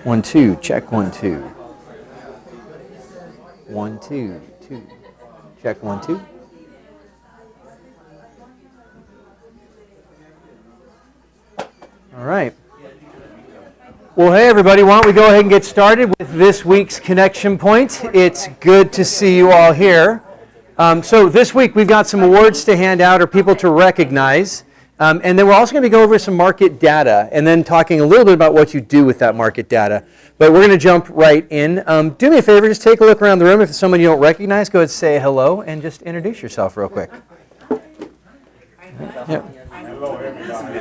1, 2, check 1, 2. 1, 2, 2. Check 1, 2. All right. Well, hey, everybody, why don't we go ahead and get started with this week's Connection Point. It's good to see you all here. So this week we've got some awards to hand out or people to recognize. And then we're also going to go over some market data and then talking a little bit about what you do with that market data. But we're going to jump right in. Do me a favor, just take a look around the room. If it's someone you don't recognize, go ahead and say hello and just introduce yourself real quick. Yeah. Hello, everybody.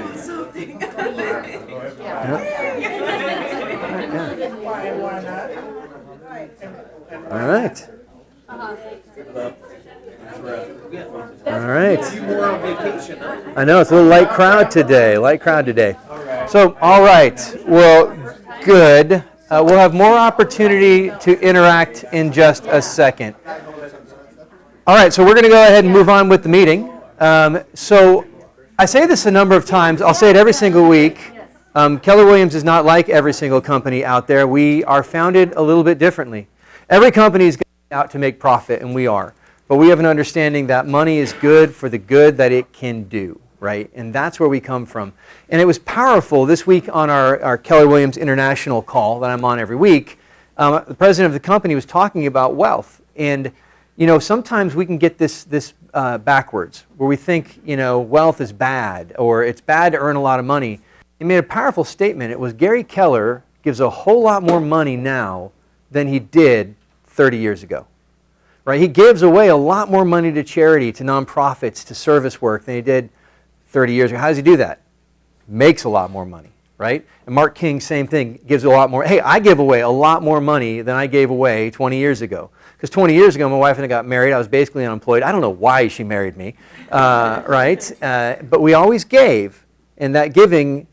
All right. All right. I know it's a little light crowd today. So, all right. Well, good. We'll have more opportunity to interact in just a second. All right. So we're going to go ahead and move on with the meeting. So I say this a number of times. I'll say it every single week. Keller Williams is not like every single company out there. We are founded a little bit differently. Every company is out to make profit, and we are. But we have an understanding that money is good for the good that it can do, right? And that's where we come from. And it was powerful this week on our Keller Williams International call that I'm on every week. The president of the company was talking about wealth. And, you know, sometimes we can get this backwards, where we think, you know, wealth is bad, or it's bad to earn a lot of money. He made a powerful statement. It was Gary Keller gives a whole lot more money now than he did 30 years ago. Right? He gives away a lot more money to charity, to nonprofits, to service work than he did 30 years ago. How does he do that? Makes a lot more money, right? And Mark King, same thing, gives a lot more. Hey, I give away a lot more money than I gave away 20 years ago. Because 20 years ago, my wife and I got married. I was basically unemployed. I don't know why she married me, right? But we always gave, and that giving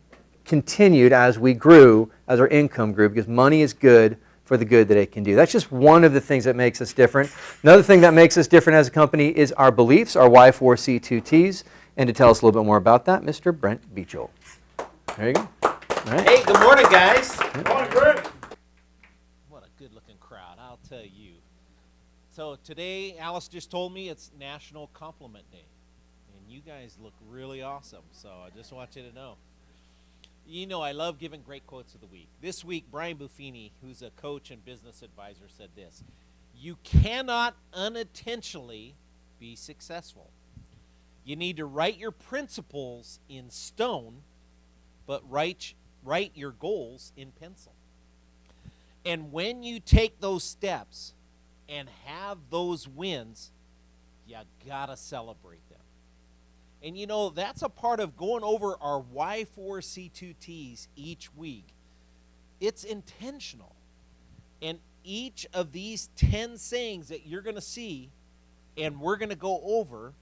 continued as we grew, as our income grew, because money is good for the good that it can do. That's just one of the things that makes us different. Another thing that makes us different as a company is our beliefs, our Y4C2Ts. And to tell us a little bit more about that, Mr. Brent Beachel. There you go. All right. Hey, good morning, guys. Good morning, Brent. What a good-looking crowd, I'll tell you. So today, Alice just told me it's National Compliment Day. And you guys look really awesome, so I just want you to know. You know, I love giving great quotes of the week. This week, Brian Buffini, who's a coach and business advisor, said this: you cannot unintentionally be successful. You need to write your principles in stone, but write your goals in pencil. And when you take those steps and have those wins, you gotta celebrate them. And you know, that's a part of going over our Y4C2Ts each week. It's intentional. And each of these 10 sayings that you're going to see and we're going to go over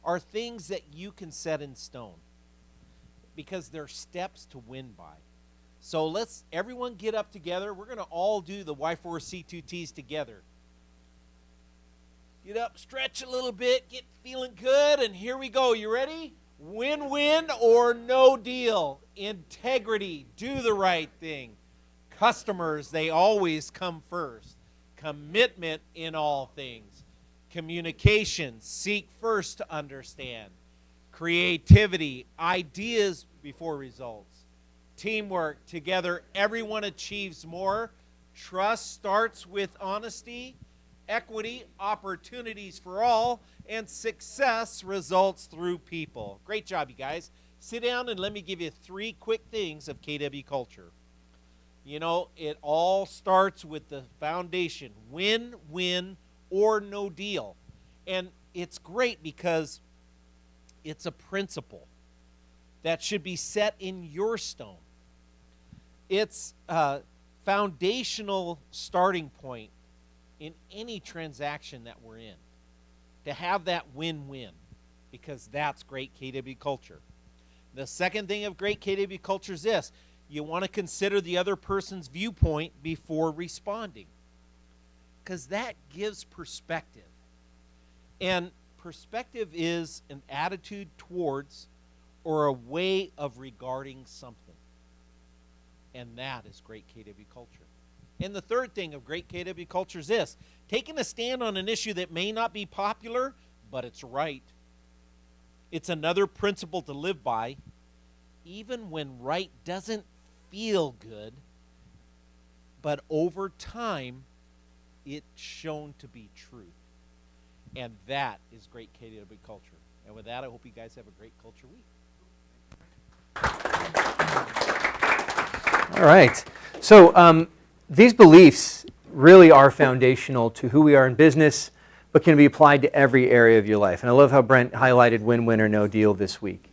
are things that you can set in stone, because they're steps to win by. So let's everyone get up together. We're going to all do the Y4C2Ts together. Get up, stretch a little bit, get feeling good, and here we go. You ready? Win-win or no deal. Integrity, do the right thing. Customers, they always come first. Commitment in all things. Communication, seek first to understand. Creativity, ideas before results. Teamwork, together everyone achieves more. Trust starts with honesty. Equity, opportunities for all, and success results through people. Great job, you guys. Sit down and let me give you 3 quick things of KW culture. You know, it all starts with the foundation: win, win, or no deal. And it's great because it's a principle that should be set in your stone. It's a foundational starting point in any transaction that we're in, to have that win-win, because that's great KW culture. The second thing of great KW culture is this: you want to consider the other person's viewpoint before responding, because that gives perspective. And perspective is an attitude towards or a way of regarding something. And that is great KW culture. And the third thing of great KW culture is this: taking a stand on an issue that may not be popular, but it's right. It's another principle to live by, even when right doesn't feel good, but over time, it's shown to be true. And that is great KW culture. And with that, I hope you guys have a great culture week. All right. So these beliefs really are foundational to who we are in business, but can be applied to every area of your life. And I love how Brent highlighted win-win or no deal this week.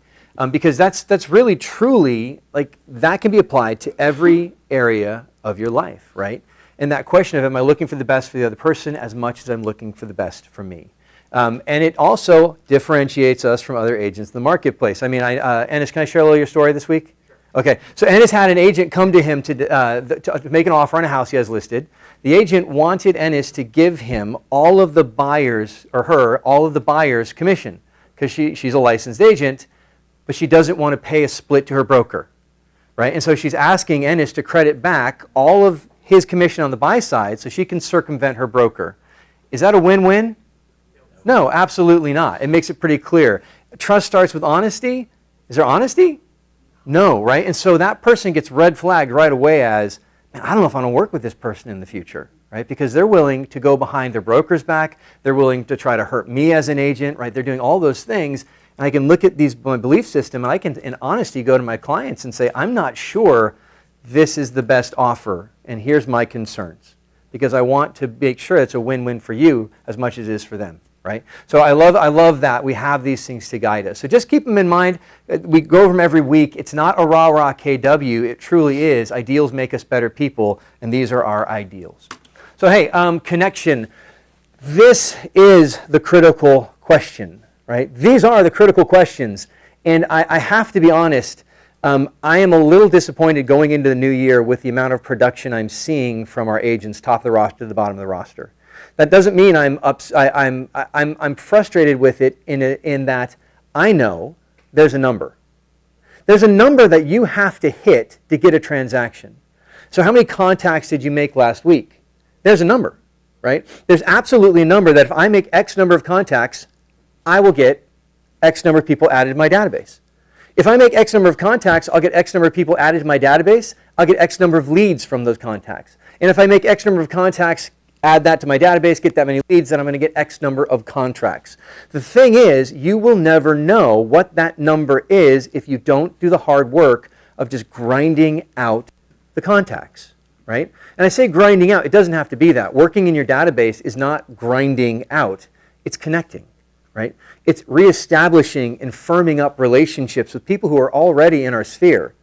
Because that's really truly, like, that can be applied to every area of your life, right? And that question of, am I looking for the best for the other person as much as I'm looking for the best for me? And it also differentiates us from other agents in the marketplace. I mean, Ennis, can I share a little of your story this week? Sure. Okay, so Ennis had an agent come to him to make an offer on a house he has listed. The agent wanted Ennis to give him all of the buyers, or her, all of the buyers' commission, because she's a licensed agent, but she doesn't want to pay a split to her broker, right? And so she's asking Ennis to credit back all of his commission on the buy side so she can circumvent her broker. Is that a win-win? No, absolutely not. It makes it pretty clear. Trust starts with honesty. Is there honesty? No, right? And so that person gets red flagged right away as, man, I don't know if I want to work with this person in the future, right? Because they're willing to go behind their broker's back. They're willing to try to hurt me as an agent, right? They're doing all those things. And I can look at my belief system, and I can, in honesty, go to my clients and say, I'm not sure this is the best offer, and here's my concerns. Because I want to make sure it's a win-win for you as much as it is for them, right? So I love that we have these things to guide us. So just keep them in mind. We go over them every week. It's not a rah-rah KW. It truly is. Ideals make us better people, and these are our ideals. So hey, connection. This is the critical question. Right? These are the critical questions, and I have to be honest, I am a little disappointed going into the new year with the amount of production I'm seeing from our agents, top of the roster to the bottom of the roster. That doesn't mean I'm frustrated with it in that I know there's a number. There's a number that you have to hit to get a transaction. So how many contacts did you make last week? There's a number, right? There's absolutely a number that if I make X number of contacts, I will get X number of people added to my database. If I make X number of contacts, I'll get X number of people added to my database. I'll get X number of leads from those contacts. And if I make X number of contacts, add that to my database, get that many leads, then I'm going to get X number of contracts. The thing is, you will never know what that number is if you don't do the hard work of just grinding out the contacts, right? And I say grinding out, it doesn't have to be that. Working in your database is not grinding out, it's connecting. Right? It's reestablishing and firming up relationships with people who are already in our sphere.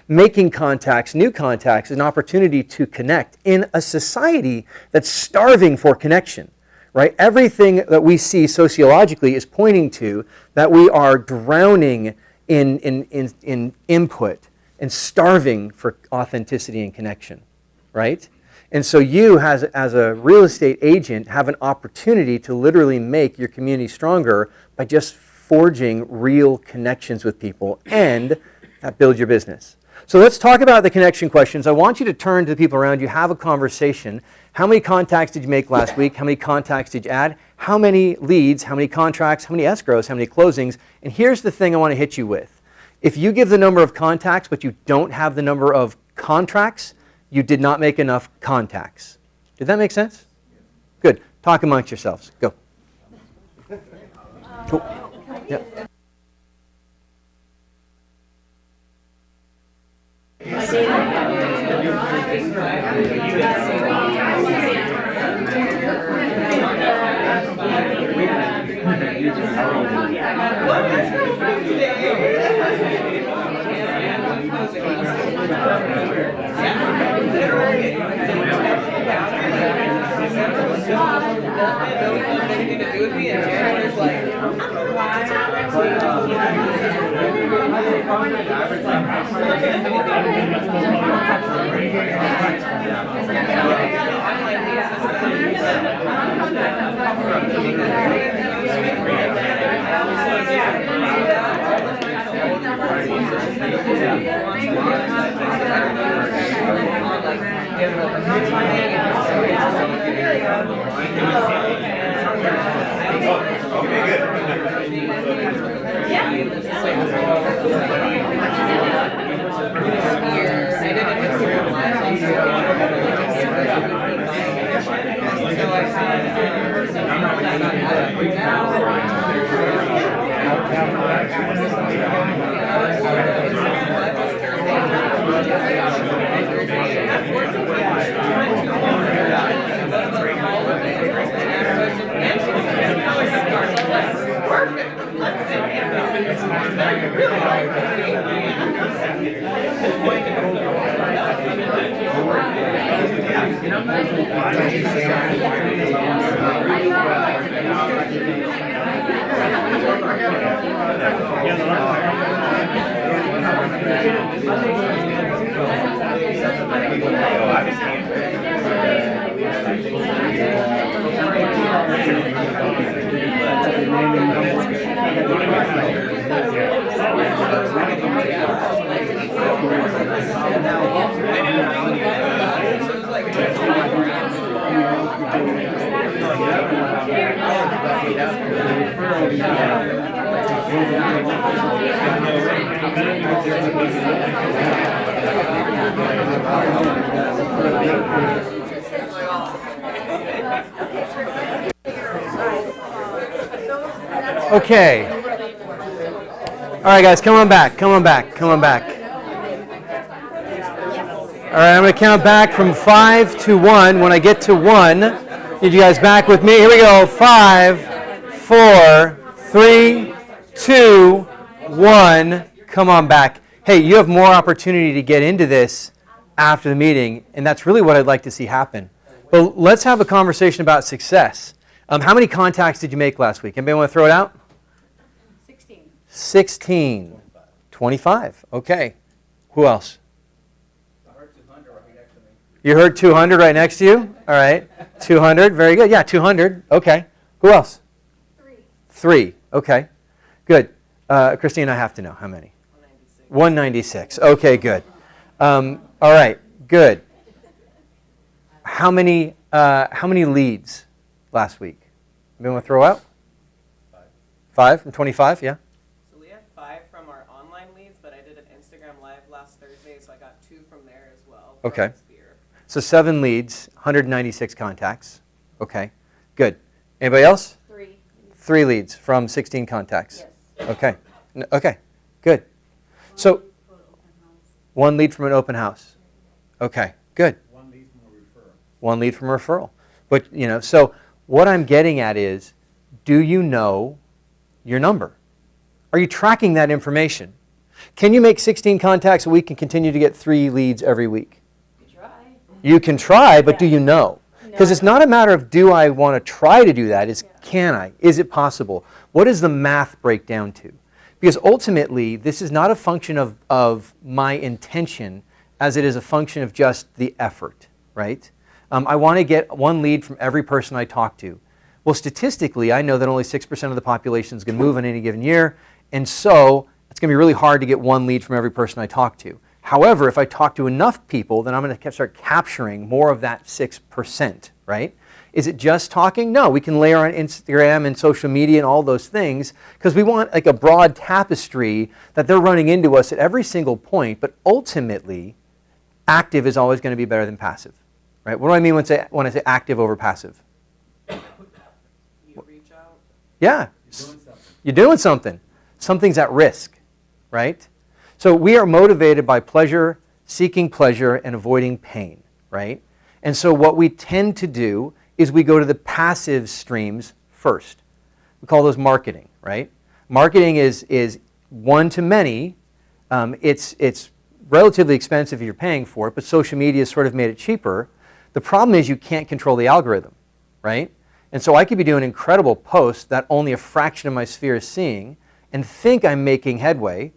Making contacts, new contacts, is an opportunity to connect in a society that's starving for connection. Right? Everything that we see sociologically is pointing to that we are drowning in input and starving for authenticity and connection. Right? And so you, as a real estate agent, have an opportunity to literally make your community stronger by just forging real connections with people, and that builds your business. So let's talk about the connection questions. I want you to turn to the people around you, have a conversation. How many contacts did you make last week? How many contacts did you add? How many leads? How many contracts? How many escrows? How many closings? And here's the thing I want to hit you with. If you give the number of contacts, but you don't have the number of contracts, you did not make enough contacts. Did that make sense? Good. Talk amongst yourselves. Go. Cool. Yeah. Okay. All right, guys, come on back. Come on back. Come on back. All right, I'm going to count back from 5 to 1. When I get to 1, need you guys back with me. Here we go. 5, 4, 3, 2, 1. Come on back. Hey, you have more opportunity to get into this after the meeting, and that's really what I'd like to see happen. But let's have a conversation about success. How many contacts did you make last week? Anybody want to throw it out? 16. 16. 25. Okay. Who else? You heard 200 right next to you? All right. 200. Very good. Yeah, 200. Okay. Who else? 3. 3. Okay. Good. Christine, I have to know. How many? 196. Okay, good. All right. Good. How many leads last week? Anybody want to throw out? 5 from 25, yeah? So we had 5 from our online leads, but I did an Instagram Live last Thursday, so I got 2 from there as well. Okay. So 7 leads, 196 contacts. Okay, good. Anybody else? 3. 3 leads from 16 contacts. Yes. Okay. Okay, good. So 1 lead from an open house. Okay, good. 1 lead from a referral. 1 lead from a referral. But, so what I'm getting at is, do you know your number? Are you tracking that information? Can you make 16 contacts a week and continue to get 3 leads every week? Try. You can try, but do you know? Because it's not a matter of do I want to try to do that, it's can I? Is it possible? What does the math break down to? Because ultimately, this is not a function of my intention as it is a function of just the effort, right? I want to get 1 lead from every person I talk to. Well, statistically, I know that only 6% of the population is going to move in any given year, and so it's going to be really hard to get 1 lead from every person I talk to. However, if I talk to enough people, then I'm going to start capturing more of that 6%, right? Is it just talking? No, we can layer on Instagram and social media and all those things because we want like a broad tapestry that they're running into us at every single point, but ultimately, active is always going to be better than passive, right? What do I mean when I say active over passive? You reach out. Yeah, you're doing something. Something's at risk, right? So we are motivated by pleasure, seeking pleasure, and avoiding pain, right? And so what we tend to do is we go to the passive streams first. We call those marketing, right? Marketing is one to many. It's relatively expensive if you're paying for it, but social media has sort of made it cheaper. The problem is you can't control the algorithm, right? And so I could be doing incredible posts that only a fraction of my sphere is seeing and think I'm making headway,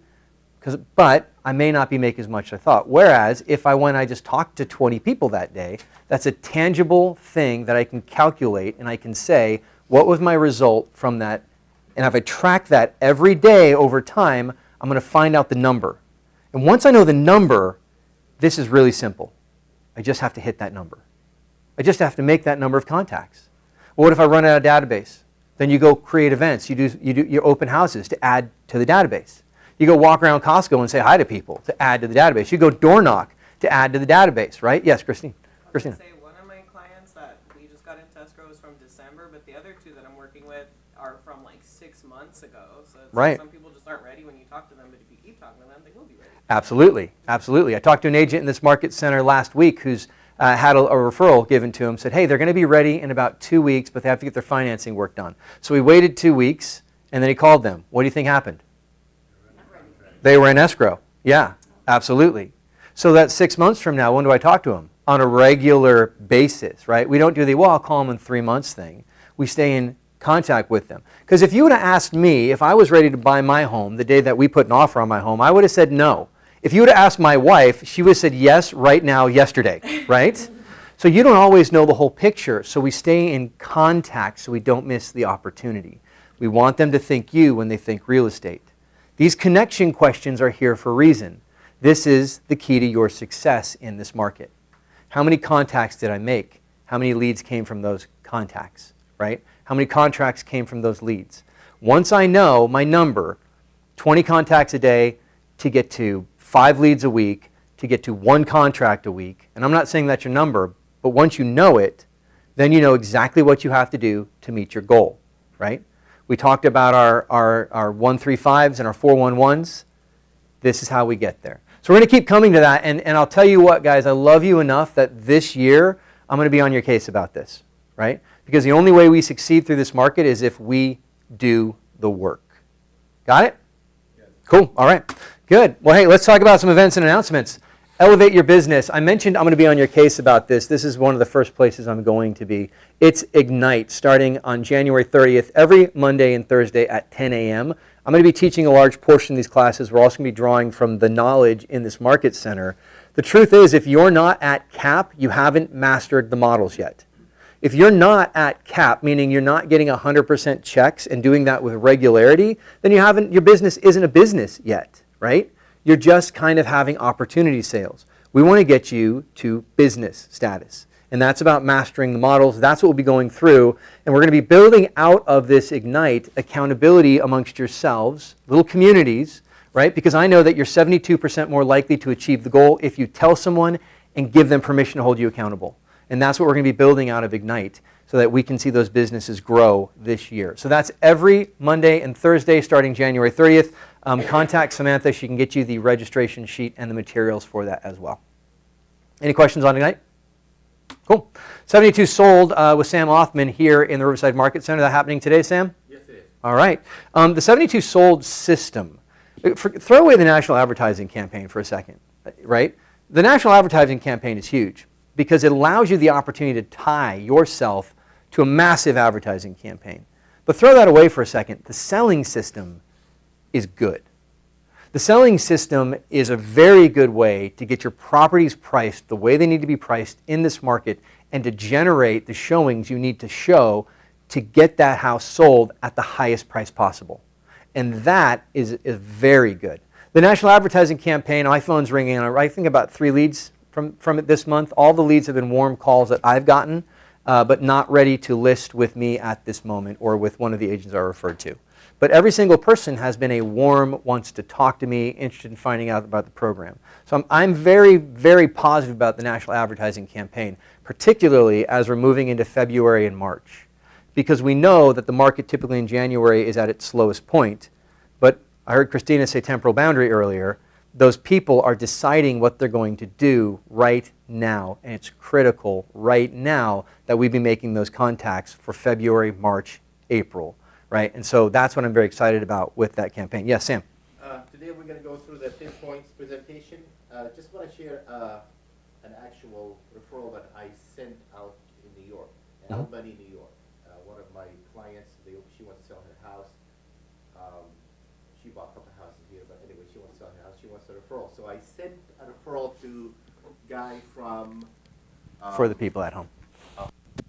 but I may not be making as much as I thought. Whereas if I just talked to 20 people that day, that's a tangible thing that I can calculate and I can say, what was my result from that? And if I track that every day over time, I'm going to find out the number. And once I know the number, this is really simple. I just have to hit that number. I just have to make that number of contacts. Well, what if I run out of database? Then you go create events. You do your open houses to add to the database. You go walk around Costco and say hi to people to add to the database. You go door knock to add to the database, right? Yes, Christina. I was gonna say, one of my clients that we just got into escrow is from December, but the other two that I'm working with are from like 6 months ago. So it's Right. like some people just aren't ready when you talk to them, but if you keep talking to them, they will be ready. Absolutely, absolutely. I talked to an agent in this market center last week who's had a referral given to him, said, hey, they're going to be ready in about 2 weeks, but they have to get their financing work done. So we waited 2 weeks, and then he called them. What do you think happened? They were in escrow. Yeah, absolutely. So that's 6 months from now, when do I talk to them? On a regular basis, right? We don't do the, well, I'll call them in 3 months thing. We stay in contact with them. Because if you would have asked me if I was ready to buy my home the day that we put an offer on my home, I would have said no. If you would have asked my wife, she would have said yes right now, yesterday, right? So you don't always know the whole picture, so we stay in contact so we don't miss the opportunity. We want them to think you when they think real estate. These connection questions are here for a reason. This is the key to your success in this market. How many contacts did I make? How many leads came from those contacts, right? How many contracts came from those leads? Once I know my number, 20 contacts a day to get to 5 leads a week, to get to 1 contract a week, and I'm not saying that's your number, but once you know it, then you know exactly what you have to do to meet your goal, right? We talked about our 135s and our 411s. This is how we get there. So we're going to keep coming to that, and I'll tell you what, guys, I love you enough that this year I'm going to be on your case about this, right? Because the only way we succeed through this market is if we do the work. Got it? Yes. Cool. All right. Good. Well, hey, let's talk about some events and announcements. Elevate your business. I mentioned I'm going to be on your case about this. This is one of the first places I'm going to be. It's Ignite, starting on January 30th, every Monday and Thursday at 10 a.m. I'm going to be teaching a large portion of these classes. We're also going to be drawing from the knowledge in this market center. The truth is, if you're not at cap, you haven't mastered the models yet. If you're not at cap, meaning you're not getting 100% checks and doing that with regularity, then your business isn't a business yet, right? You're just kind of having opportunity sales. We want to get you to business status. And that's about mastering the models. That's what we'll be going through. And we're going to be building out of this Ignite accountability amongst yourselves, little communities, right? Because I know that you're 72% more likely to achieve the goal if you tell someone and give them permission to hold you accountable. And that's what we're going to be building out of Ignite so that we can see those businesses grow this year. So that's every Monday and Thursday starting January 30th. Contact Samantha. She can get you the registration sheet and the materials for that as well. Any questions on Ignite? Cool. 72 sold with Sam Othman here in the Riverside Market Center. That happening today, Sam? Yes, it is. All right. The 72 sold system. Throw away the national advertising campaign for a second, right? The national advertising campaign is huge because it allows you the opportunity to tie yourself to a massive advertising campaign. But throw that away for a second. The selling system is good. The selling system is a very good way to get your properties priced the way they need to be priced in this market and to generate the showings you need to show to get that house sold at the highest price possible. And that is very good. The national advertising campaign, my phone's ringing, I think about 3 leads from it this month. All the leads have been warm calls that I've gotten, but not ready to list with me at this moment or with one of the agents I referred to. But every single person has been a warm, wants to talk to me, interested in finding out about the program. So I'm very, very positive about the national advertising campaign, particularly as we're moving into February and March. Because we know that the market typically in January is at its slowest point. But I heard Christina say temporal boundary earlier. Those people are deciding what they're going to do right now. And it's critical right now that we be making those contacts for February, March, April. Right? And so that's what I'm very excited about with that campaign. Yes, Sam? Today we're going to go through the 10 points presentation. Just want to share an actual referral that I sent out in New York, Albany, New York. One of my clients, she wants to sell her house. She bought a couple of houses here, but anyway, she wants to sell her house. She wants a referral. So I sent a referral to a guy from... For the people at home.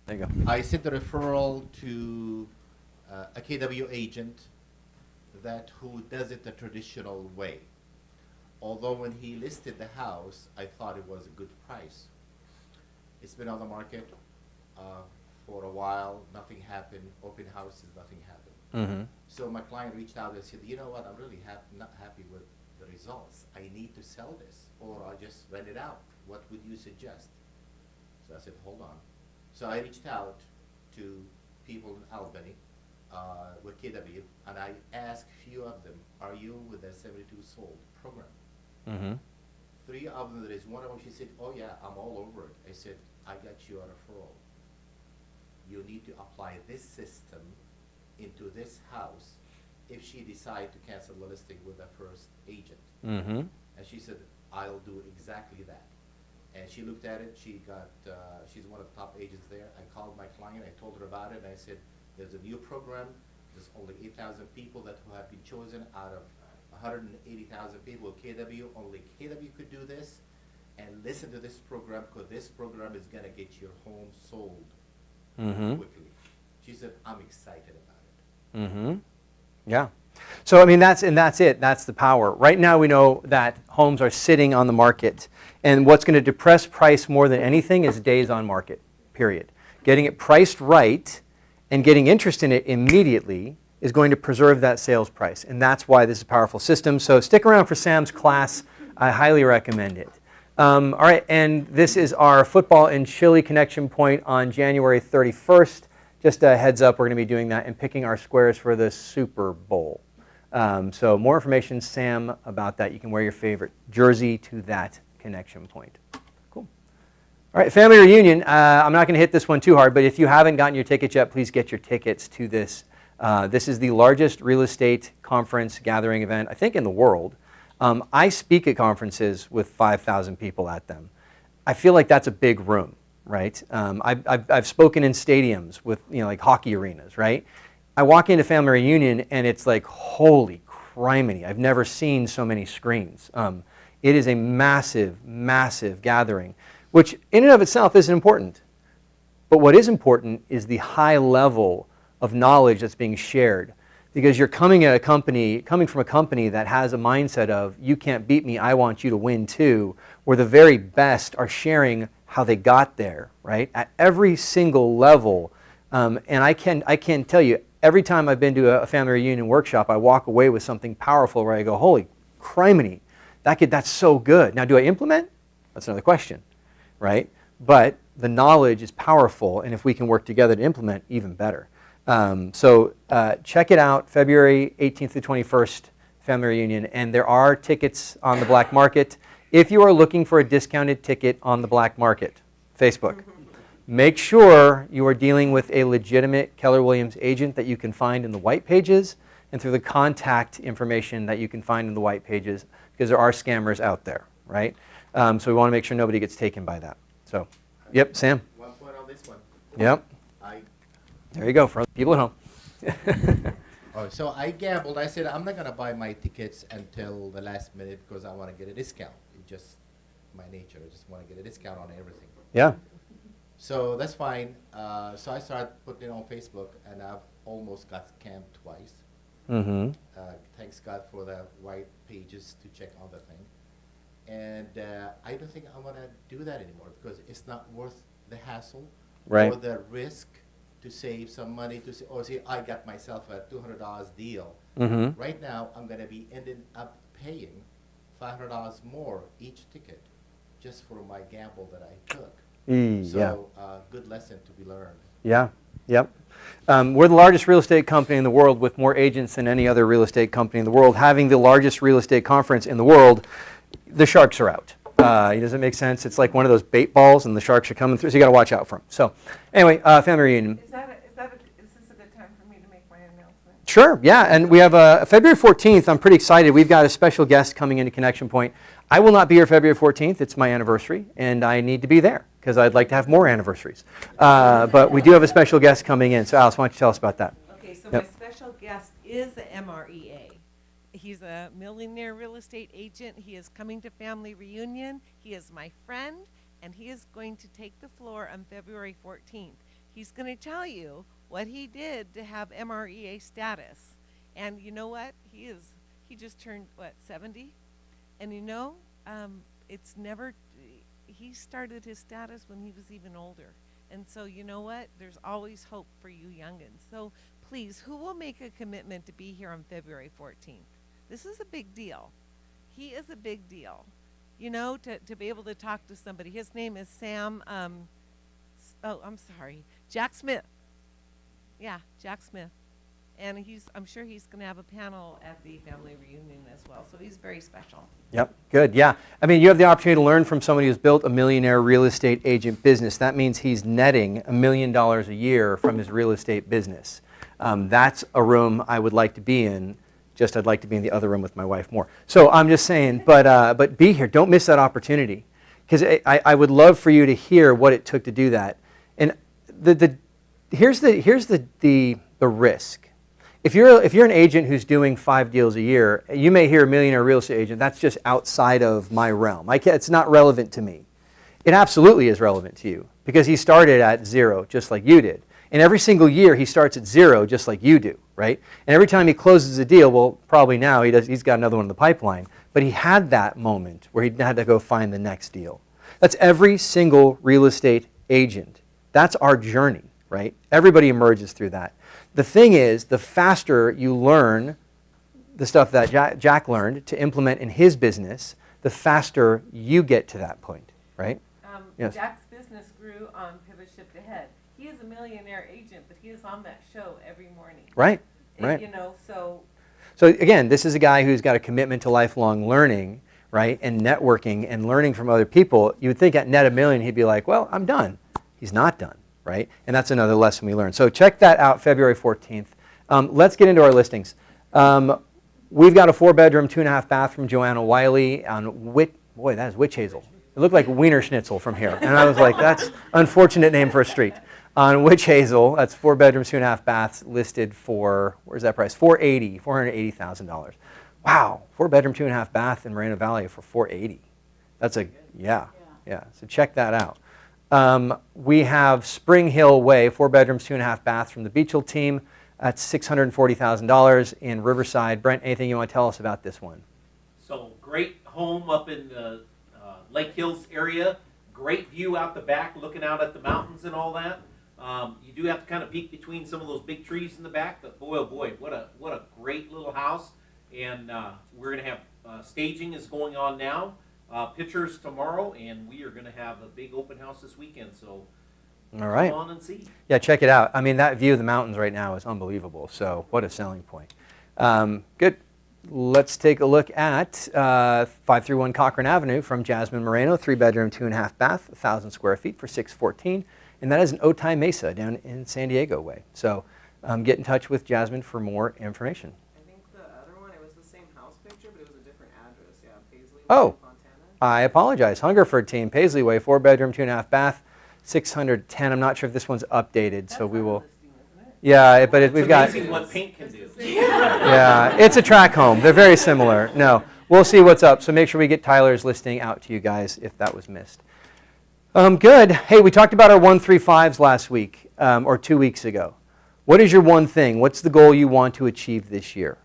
There you go. I sent a referral to a KW agent who does it the traditional way. Although when he listed the house, I thought it was a good price. It's been on the market for a while, nothing happened, open houses, nothing happened. Mm-hmm. So my client reached out and said, you know what, I'm really not happy with the results. I need to sell this, or I'll just rent it out. What would you suggest? So I said, hold on. So I reached out to people in Albany with KW, and I asked few of them, are you with the 72 sold program? Mm-hmm. 3 of them, there is one of them, she said, oh yeah, I'm all over it. I said, I got you a referral. You need to apply this system into this house if she decide to cancel the listing with the first agent. Mm-hmm. And she said, I'll do exactly that. And she looked at it, she got, she's one of the top agents there. I called my client, I told her about it, and I said, there's a new program, there's only 8,000 people that who have been chosen out of 180,000 people with KW. Only KW could do this, and listen to this program, because this program is gonna get your home sold Mm-hmm. quickly. She said, I'm excited about it. Mm-hmm. Yeah. So, I mean, that's it. That's the power. Right now, we know that homes are sitting on the market. And what's going to depress price more than anything is days on market, period. Getting it priced right and getting interest in it immediately is going to preserve that sales price. And that's why this is a powerful system. So stick around for Sam's class. I highly recommend it. All right, and this is our football and chili connection point on January 31st. Just a heads up, we're going to be doing that and picking our squares for the Super Bowl. So more information, Sam, about that. You can wear your favorite jersey to that connection point. Cool. All right, family reunion. I'm not going to hit this one too hard, but if you haven't gotten your tickets yet, please get your tickets to this. This is the largest real estate conference gathering event, I think, in the world. I speak at conferences with 5,000 people at them. I feel like that's a big room, right? I've spoken in stadiums with, like hockey arenas, right? I walk into family reunion and it's like, holy criminy, I've never seen so many screens. It is a massive, massive gathering, which in and of itself isn't important. But what is important is the high level of knowledge that's being shared. Because you're coming from a company that has a mindset of, you can't beat me, I want you to win too, where the very best are sharing how they got there, right? At every single level. And I can tell you, every time I've been to a family reunion workshop, I walk away with something powerful where I go, holy criminy, that's so good. Now, do I implement? That's another question, right? But the knowledge is powerful, and if we can work together to implement, even better. So check it out, February 18th to 21st, family reunion, and there are tickets on the black market. If you are looking for a discounted ticket on the black market, Facebook, make sure you are dealing with a legitimate Keller Williams agent that you can find in the white pages and through the contact information that you can find in the white pages, because there are scammers out there, right? So we want to make sure nobody gets taken by that. So, yep, Sam. One point on this one. Yep. There you go, for other people at home. Oh, so I gambled. I said, I'm not going to buy my tickets until the last minute because I want to get a discount. It's just my nature. I just want to get a discount on everything. Yeah. So that's fine. So I started putting it on Facebook, and I've almost got scammed twice. Mm-hmm. Thanks God for the white pages to check on the thing. And I don't think I want to do that anymore because it's not worth the hassle Right. or the risk to save some money to say, oh, see, I got myself a $200 deal. Mm-hmm. Right now, I'm going to be ending up paying $500 more each ticket just for my gamble that I took. Yeah. So, good lesson to be learned. Yeah. Yep. We're the largest real estate company in the world with more agents than any other real estate company in the world. Having the largest real estate conference in the world, the sharks are out. Does it make sense? It's like one of those bait balls and the sharks are coming through, so you got to watch out for them. So anyway, family reunion. Is this a good time for me to make my announcement? Sure, yeah, and we have February 14th. I'm pretty excited. We've got a special guest coming into Connection Point. I will not be here February 14th. It's my anniversary, and I need to be there because I'd like to have more anniversaries. But we do have a special guest coming in. So Alice, why don't you tell us about that? Okay, so Yep. my special guest is the MREA. He's a millionaire real estate agent. He is coming to family reunion. He is my friend, and he is going to take the floor on February 14th. He's going to tell you what he did to have MREA status. And you know what? He just turned, 70? And it's never, he started his status when he was even older. And so, you know what? There's always hope for you youngins. So please, who will make a commitment to be here on February 14th? This is a big deal. He is a big deal. You know, to be able to talk to somebody. His name is Sam, Jack Smith. Yeah, Jack Smith. And I'm sure he's going to have a panel at the family reunion as well. So he's very special. Yep, good, yeah. I mean, you have the opportunity to learn from somebody who's built a millionaire real estate agent business. That means he's netting $1 million a year from his real estate business. That's a room I would like to be in. Just I'd like to be in the other room with my wife more. So I'm just saying, but be here. Don't miss that opportunity. Because I would love for you to hear what it took to do that. And here's the risk. If you're an agent who's doing 5 deals a year, you may hear a millionaire real estate agent. That's just outside of my realm. It's not relevant to me. It absolutely is relevant to you because he started at 0, just like you did. And every single year he starts at 0, just like you do, right? And every time he closes a deal, well, probably now he's got another one in the pipeline. But he had that moment where he had to go find the next deal. That's every single real estate agent. That's our journey, right? Everybody emerges through that. The thing is, the faster you learn the stuff that Jack learned to implement in his business, the faster you get to that point, right? Yes. Jack's business grew on Pivot Shift Ahead. He is a millionaire agent, but he is on that show every morning. Right, And, right. you know, so So again, this is a guy who's got a commitment to lifelong learning, right, and networking and learning from other people. You would think at net $1 million, he'd be like, well, I'm done. He's not done, right? And that's another lesson we learned. So check that out, February 14th. Let's get into our listings. We've got a 4-bedroom, 2.5 bath from Joanna Wiley on boy, that is witch hazel. It looked like Wiener Schnitzel from here. And I was like, that's an unfortunate name for a street. On Witch Hazel, that's 4 bedrooms, 2.5 baths, listed for, where's that price? $480,000. Wow, 4-bedroom, 2.5 bath in Moreno Valley for $480,000. That's yeah. So check that out. We have Spring Hill Way, 4 bedrooms, 2.5 baths from the Beach Hill team. That's $640,000 in Riverside. Brent, anything you want to tell us about this one? So great home up in the Lake Hills area. Great view out the back, looking out at the mountains and all that. You do have to kind of peek between some of those big trees in the back, but boy, oh boy, what a great little house. And we're going to have staging is going on now, pictures tomorrow, and we are going to have a big open house this weekend. So All right. come on and see. Yeah, check it out. I mean, that view of the mountains right now is unbelievable. So what a selling point. Good. Let's take a look at 531 Cochran Avenue from Jasmine Moreno, 3-bedroom, 2.5 bath, 1,000 square feet for $614,000. And that is in Otay Mesa down in San Diego way. So get in touch with Jasmine for more information. I think the other one, it was the same house picture, but it was a different address. Yeah, Paisley, Oh. Montana. I apologize. Hungerford team, Paisley Way, 4-bedroom, 2.5 bath, $610,000. I'm not sure if this one's updated, so we will. Yeah, but we've It's got. amazing what paint can do. Yeah, it's a track home. They're very similar. No, we'll see what's up. So make sure we get Tyler's listing out to you guys if that was missed. Good. Hey, we talked about our 135s last week or 2 weeks ago. What is your one thing? What's the goal you want to achieve this year?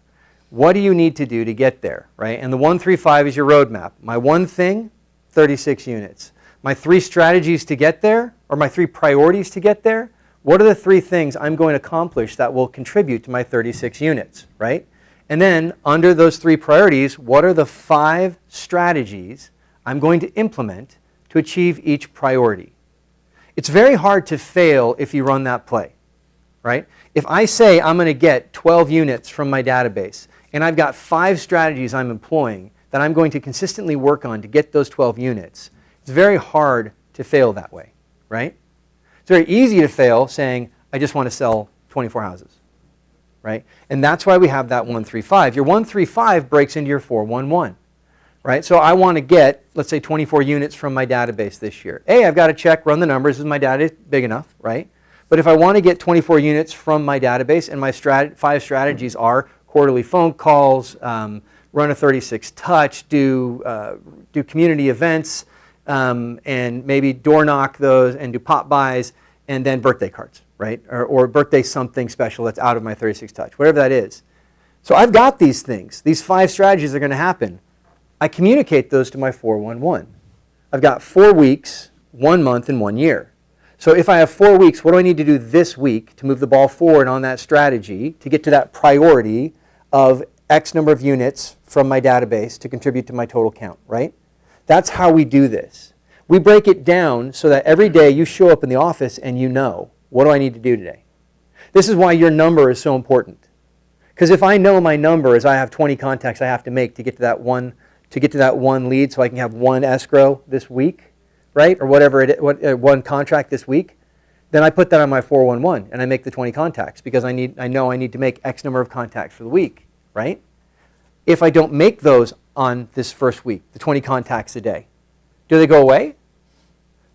What do you need to do to get there, right? And the 135 is your roadmap. My one thing, 36 units. My 3 strategies to get there, or my 3 priorities to get there, what are the 3 things I'm going to accomplish that will contribute to my 36 units, right? And then under those 3 priorities, what are the 5 strategies I'm going to implement to achieve each priority? It's very hard to fail if you run that play, right? If I say I'm going to get 12 units from my database, and I've got 5 strategies I'm employing that I'm going to consistently work on to get those 12 units, it's very hard to fail that way, right? It's very easy to fail saying, I just want to sell 24 houses, right? And that's why we have that 135. Your 135 breaks into your 411, right? So I want to get, let's say, 24 units from my database this year. I've got to check, run the numbers. Is my data big enough, right? But if I want to get 24 units from my database, and my 5 strategies are quarterly phone calls, run a 36 touch, do community events, and maybe door knock those and do pop buys, and then birthday cards, right? Or birthday something special that's out of my 36 touch, whatever that is. So I've got these things. These 5 strategies are going to happen. I communicate those to my 411. I've got 4 weeks, 1 month, and 1 year. So if I have 4 weeks, what do I need to do this week to move the ball forward on that strategy to get to that priority of X number of units from my database to contribute to my total count, right? That's how we do this. We break it down so that every day you show up in the office and you know, what do I need to do today? This is why your number is so important. Because if I know my number is I have 20 contacts I have to make to get to that one lead so I can have one escrow this week, right? Or whatever it is, one contract this week, then I put that on my 411 and I make the 20 contacts because I know I need to make X number of contacts for the week, right? If I don't make those on this first week, the 20 contacts a day, do they go away?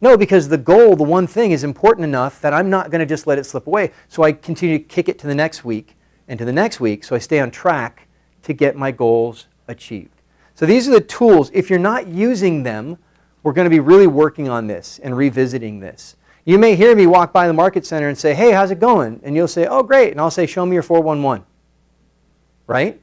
No, because the goal, the one thing, is important enough that I'm not going to just let it slip away. So I continue to kick it to the next week and to the next week so I stay on track to get my goals achieved. So these are the tools. If you're not using them, we're going to be really working on this and revisiting this. You may hear me walk by the market center and say, hey, how's it going? And you'll say, oh, great. And I'll say, show me your 411. Right?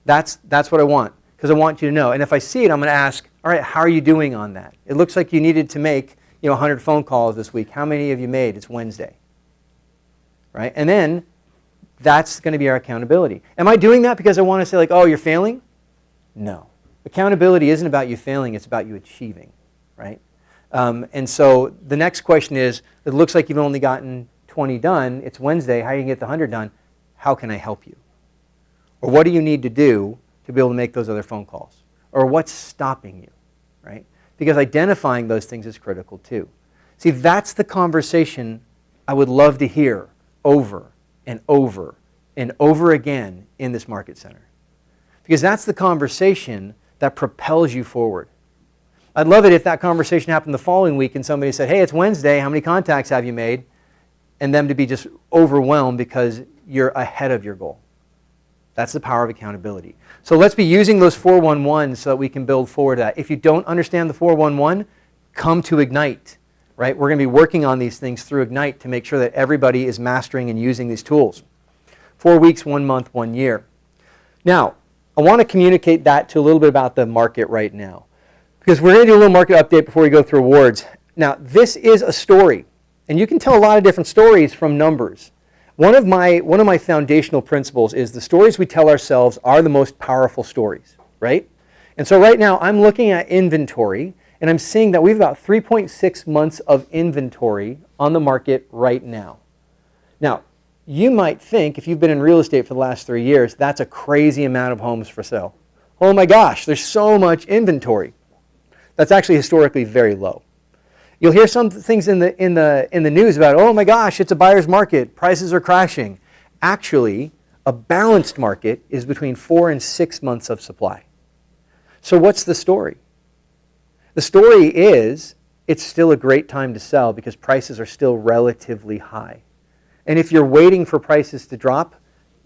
That's what I want, because I want you to know. And if I see it, I'm going to ask, all right, how are you doing on that? It looks like you needed to make 100 phone calls this week. How many have you made? It's Wednesday. Right? And then that's going to be our accountability. Am I doing that because I want to say, like, oh, you're failing? No. Accountability isn't about you failing. It's about you achieving. Right? And so the next question is, it looks like you've only gotten 20 done. It's Wednesday. How are you going to get the 100 done? How can I help you? Or what do you need to do to be able to make those other phone calls? Or what's stopping you, right? Because identifying those things is critical too. See, that's the conversation I would love to hear over and over and over again in this market center. Because that's the conversation that propels you forward. I'd love it if that conversation happened the following week and somebody said, hey, it's Wednesday, how many contacts have you made? And them to be just overwhelmed because you're ahead of your goal. That's the power of accountability. So let's be using those 411s so that we can build forward that. If you don't understand the 411, come to Ignite, right? We're going to be working on these things through Ignite to make sure that everybody is mastering and using these tools. 4 weeks, 1 month, 1 year. Now, I want to communicate that to a little bit about the market right now. Because we're going to do a little market update before we go through awards. Now, this is a story. And you can tell a lot of different stories from numbers. One of my foundational principles is the stories we tell ourselves are the most powerful stories, right? And so right now I'm looking at inventory and I'm seeing that we have about 3.6 months of inventory on the market right now. Now, you might think if you've been in real estate for the last 3 years, that's a crazy amount of homes for sale. Oh my gosh, there's so much inventory. That's actually historically very low. You'll hear some things in the news about, oh my gosh, it's a buyer's market, prices are crashing. Actually, a balanced market is between 4 and 6 months of supply. So what's the story? The story is it's still a great time to sell because prices are still relatively high. And if you're waiting for prices to drop,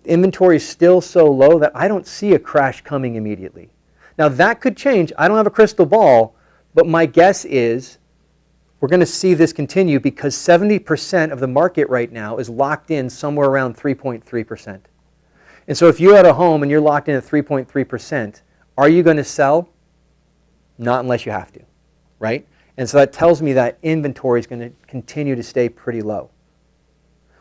inventory is still so low that I don't see a crash coming immediately. Now that could change. I don't have a crystal ball, but my guess is we're going to see this continue because 70% of the market right now is locked in somewhere around 3.3%. And so if you had a home and you're locked in at 3.3%, are you going to sell? Not unless you have to, right? And so that tells me that inventory is going to continue to stay pretty low.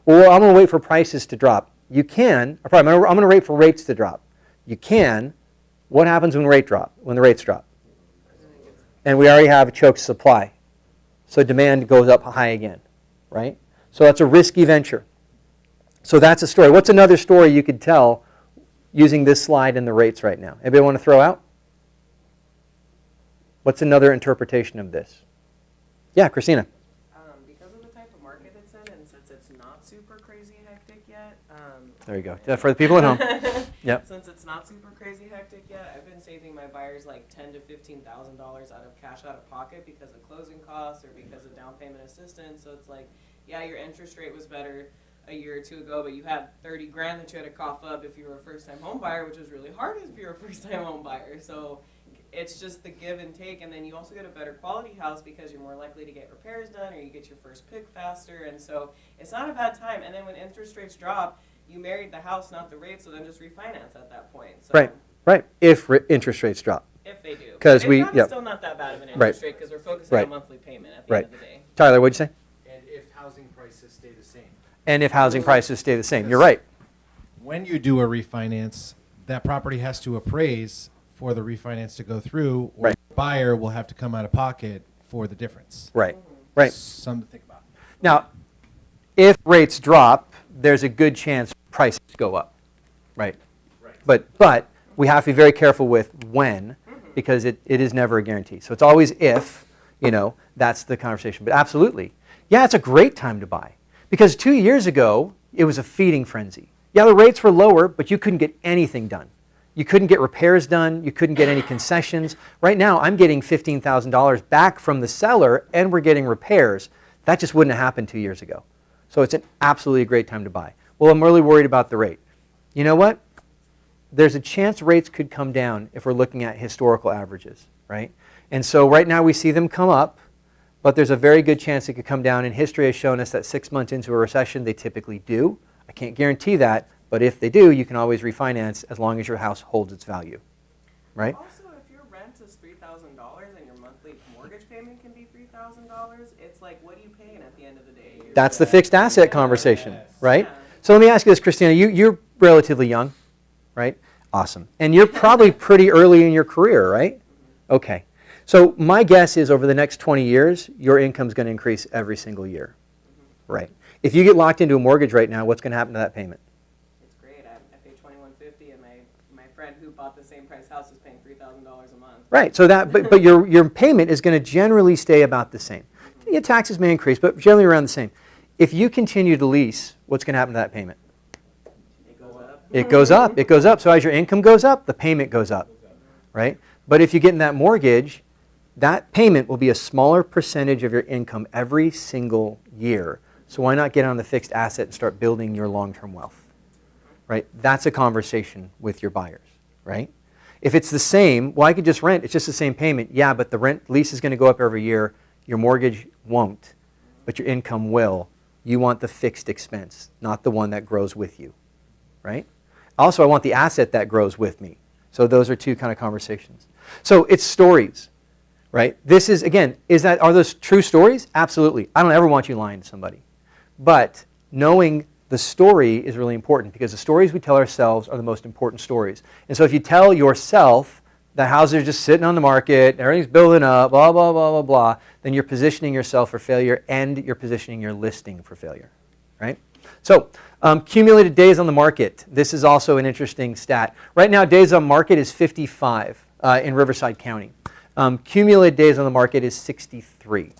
Well, I'm going to wait for prices to drop. You can, or probably I'm going to wait for rates to drop. You can. What happens when the rates drop? And we already have a choked supply. So demand goes up high again, right? So that's a risky venture. So that's a story. What's another story you could tell using this slide and the rates right now? Anybody want to throw out? What's another interpretation of this? Yeah, Christina. Because of the type of market it's in, and since it's not super crazy hectic yet. There you go. For the people at home. Yep. Since it's not super crazy hectic yet, I've been saving my buyers like $10,000 to $15,000 out of cash out of pocket because of closing costs or because of down payment assistance. So it's like, yeah, your interest rate was better a year or two ago, but you had 30 grand that you had to cough up if you were a first-time home buyer, which was really hard if you're a first-time home buyer. So it's just the give and take, and then you also get a better quality house because you're more likely to get repairs done or you get your first pick faster, and so it's not a bad time. And then when interest rates drop, you married the house, not the rate, so then just refinance at that point. So Right. If interest rates drop. if they do. Because It's still not that bad of an interest Right. rate because we're focusing Right. on monthly payment at the end of the day. Tyler, what'd you say? And and if housing prices stay the same. You're right. When you do a refinance, that property has to appraise for the refinance to go through, or Right. the buyer will have to come out of pocket for the difference. Right. Right. Something to think about. Now, if rates drop, there's a good chance prices go up, right? But we have to be very careful with when, because it is never a guarantee. So it's always if, that's the conversation. But absolutely, yeah, it's a great time to buy. Because 2 years ago, it was a feeding frenzy. Yeah, the rates were lower, but you couldn't get anything done. You couldn't get repairs done. You couldn't get any concessions. Right now, I'm getting $15,000 back from the seller, and we're getting repairs. That just wouldn't have happened 2 years ago. So it's an absolutely great time to buy. Well, I'm really worried about the rate. You know what? There's a chance rates could come down if we're looking at historical averages, right? And so right now we see them come up, but there's a very good chance it could come down. And history has shown us that 6 months into a recession, they typically do. I can't guarantee that, but if they do, you can always refinance as long as your house holds its value, right? Also, if your rent is $3,000 and your monthly mortgage payment can be $3,000, it's like, what are you paying at the end of the day? That's the fixed asset conversation, right? Yeah. So let me ask you this, Christina. You're relatively young, right? Awesome. And you're probably pretty early in your career, right? Okay. So my guess is over the next 20 years, your income's going to increase every single year, right? If you get locked into a mortgage right now, what's going to happen to that payment? It's great. I pay $2,150, and my friend who bought the same price house is paying $3,000 a month. Right. So that, but your payment is going to generally stay about the same. Your taxes may increase, but generally around the same. If you continue to lease, what's going to happen to that payment? It goes up. It goes up. It goes up. So as your income goes up, the payment goes up, right? But if you get in that mortgage, that payment will be a smaller percentage of your income every single year. So why not get on the fixed asset and start building your long-term wealth, right? That's a conversation with your buyers, right? If it's the same, well, I could just rent. It's just the same payment. Yeah, but the lease is going to go up every year. Your mortgage won't, but your income will. You want the fixed expense, not the one that grows with you, right? Also, I want the asset that grows with me. So those are two kind of conversations. So it's stories, right? This is, again, are those true stories? Absolutely. I don't ever want you lying to somebody. But knowing the story is really important because the stories we tell ourselves are the most important stories. And so if you tell yourself that houses are just sitting on the market, everything's building up, blah, blah, blah, blah, blah, then you're positioning yourself for failure and you're positioning your listing for failure, right? So cumulated days on the market. This is also an interesting stat. Right now, days on market is 55 in Riverside County. Cumulated days on the market is 63.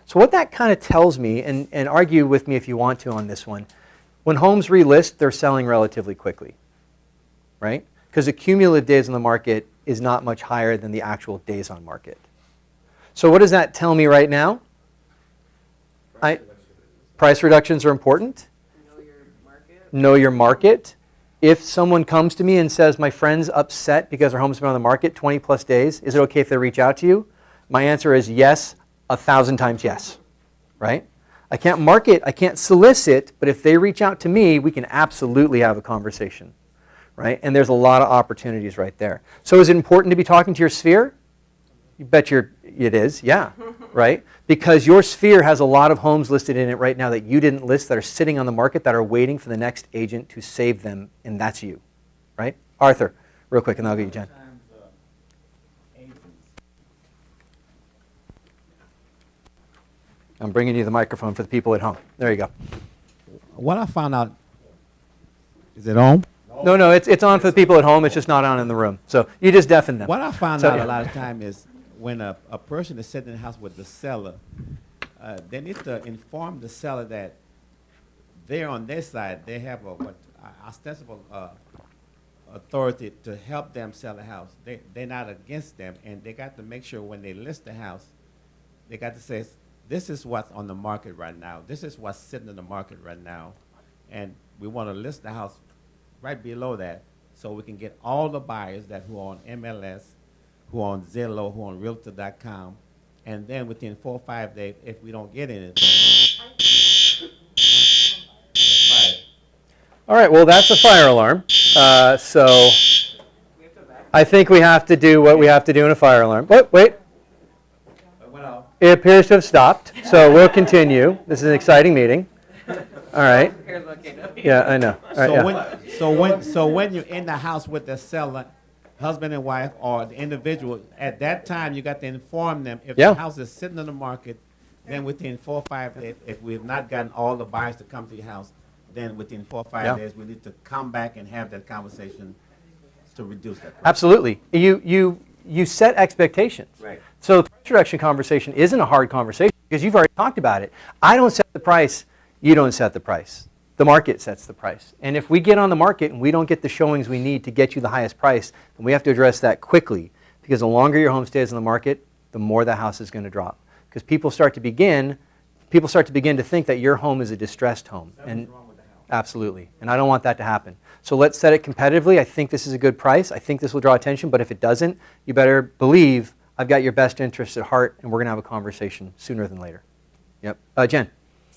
So what that kind of tells me, and argue with me if you want to on this one, when homes relist, they're selling relatively quickly, right? Because the cumulative days on the market is not much higher than the actual days on market. So what does that tell me right now? Price reductions are important. Know your market. Know your market. If someone comes to me and says, my friend's upset because their home's been on the market 20 plus days, is it okay if they reach out to you? My answer is yes, 1,000 times yes, right? I can't market, I can't solicit, but if they reach out to me, we can absolutely have a conversation, right? And there's a lot of opportunities right there. So is it important to be talking to your sphere? You bet it is, yeah, right? Because your sphere has a lot of homes listed in it right now that you didn't list that are sitting on the market that are waiting for the next agent to save them, and that's you, right? Arthur, real quick, and then I'll get you, Jen. I'm bringing you the microphone for the people at home. There you go. What I found out, is it on? No, it's on for the people at home. It's just not on in the room. So you just deafened them. What I found So, out yeah. a lot of time is when a person is sitting in the house with the seller, they need to inform the seller that they're on their side. They have a ostensible authority to help them sell the house. They're not against them, and they got to make sure when they list the house, they got to say, this is what's on the market right now. This is what's sitting in the market right now. And we want to list the house right below that so we can get all the buyers who are on MLS, who are on Zillow, who are on Realtor.com. And then within 4 or 5 days, if we don't get anything, All right, well, that's a fire alarm. So I think we have to do what we have to do in a fire alarm. Wait. It appears to have stopped, so we'll continue. This is an exciting meeting. All right. Who cares about KW? Yeah, I know. All right, So yeah. when you're in the house with the seller, husband and wife, or the individual, at that time you got to inform them if Yeah. the house is sitting on the market, then within 4 or 5 days, if we have not gotten all the buyers to come to your house, then within 4 or 5 Yeah. days we need to come back and have that conversation to reduce that price. Absolutely. You set expectations. Right. So the price reduction conversation isn't a hard conversation because you've already talked about it. I don't set the price. You don't set the price. The market sets the price. And if we get on the market and we don't get the showings we need to get you the highest price, then we have to address that quickly, because the longer your home stays on the market, the more the house is going to drop. Because people start to begin to think that your home is a distressed home. And absolutely. And I don't want that to happen. So let's set it competitively. I think this is a good price. I think this will draw attention. But if it doesn't, you better believe I've got your best interests at heart, and we're going to have a conversation sooner than later. Yep. Jen.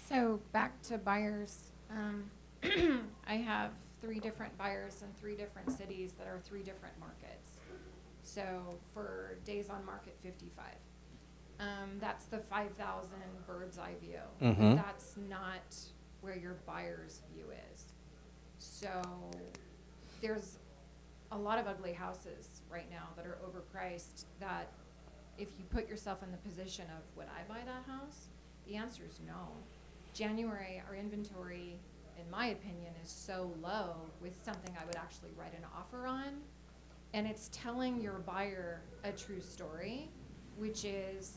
So back to buyers. I have 3 different buyers in 3 different cities that are 3 different markets. So for days on market, 55. That's the 5,000 bird's eye view. Mhm. That's not where your buyer's view is. So there's a lot of ugly houses right now that are overpriced, that if you put yourself in the position of, would I buy that house? The answer is no. January, our inventory, in my opinion, is so low with something I would actually write an offer on. And it's telling your buyer a true story, which is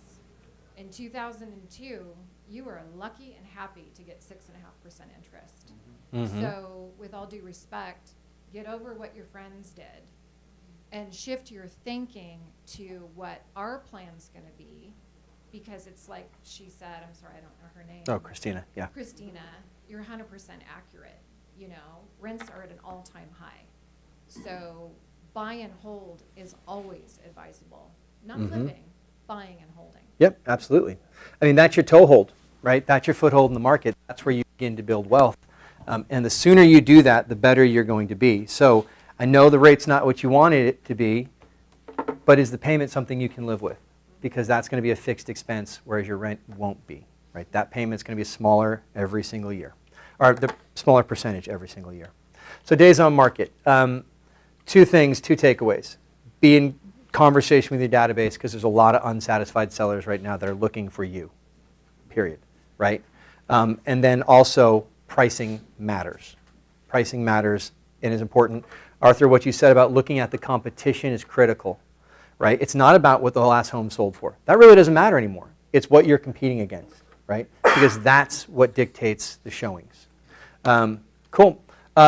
in 2002, you were lucky and happy to get 6.5% interest. Mhm. So with all due respect, get over what your friends did and shift your thinking to what our plan's going to be, because it's like she said, I'm sorry, I don't know her name. Oh, Christina. Yeah. Christina, you're 100% accurate. You know, rents are at an all-time high. So buy and hold is always advisable. Not Mhm. flipping, buying and holding. Yep, absolutely. I mean, that's your toehold, right? That's your foothold in the market. That's where you begin to build wealth. And the sooner you do that, the better you're going to be. So I know the rate's not what you wanted it to be, but is the payment something you can live with? Because that's going to be a fixed expense, whereas your rent won't be, right? That payment's going to be smaller every single year, or the smaller percentage every single year. So days on market. 2 things, 2 takeaways. Be in conversation with your database, because there's a lot of unsatisfied sellers right now that are looking for you, period, right? And then also pricing matters. Pricing matters and is important. Arthur, what you said about looking at the competition is critical, right? It's not about what the last home sold for. That really doesn't matter anymore. It's what you're competing against, right? Because that's what dictates the showings. Cool.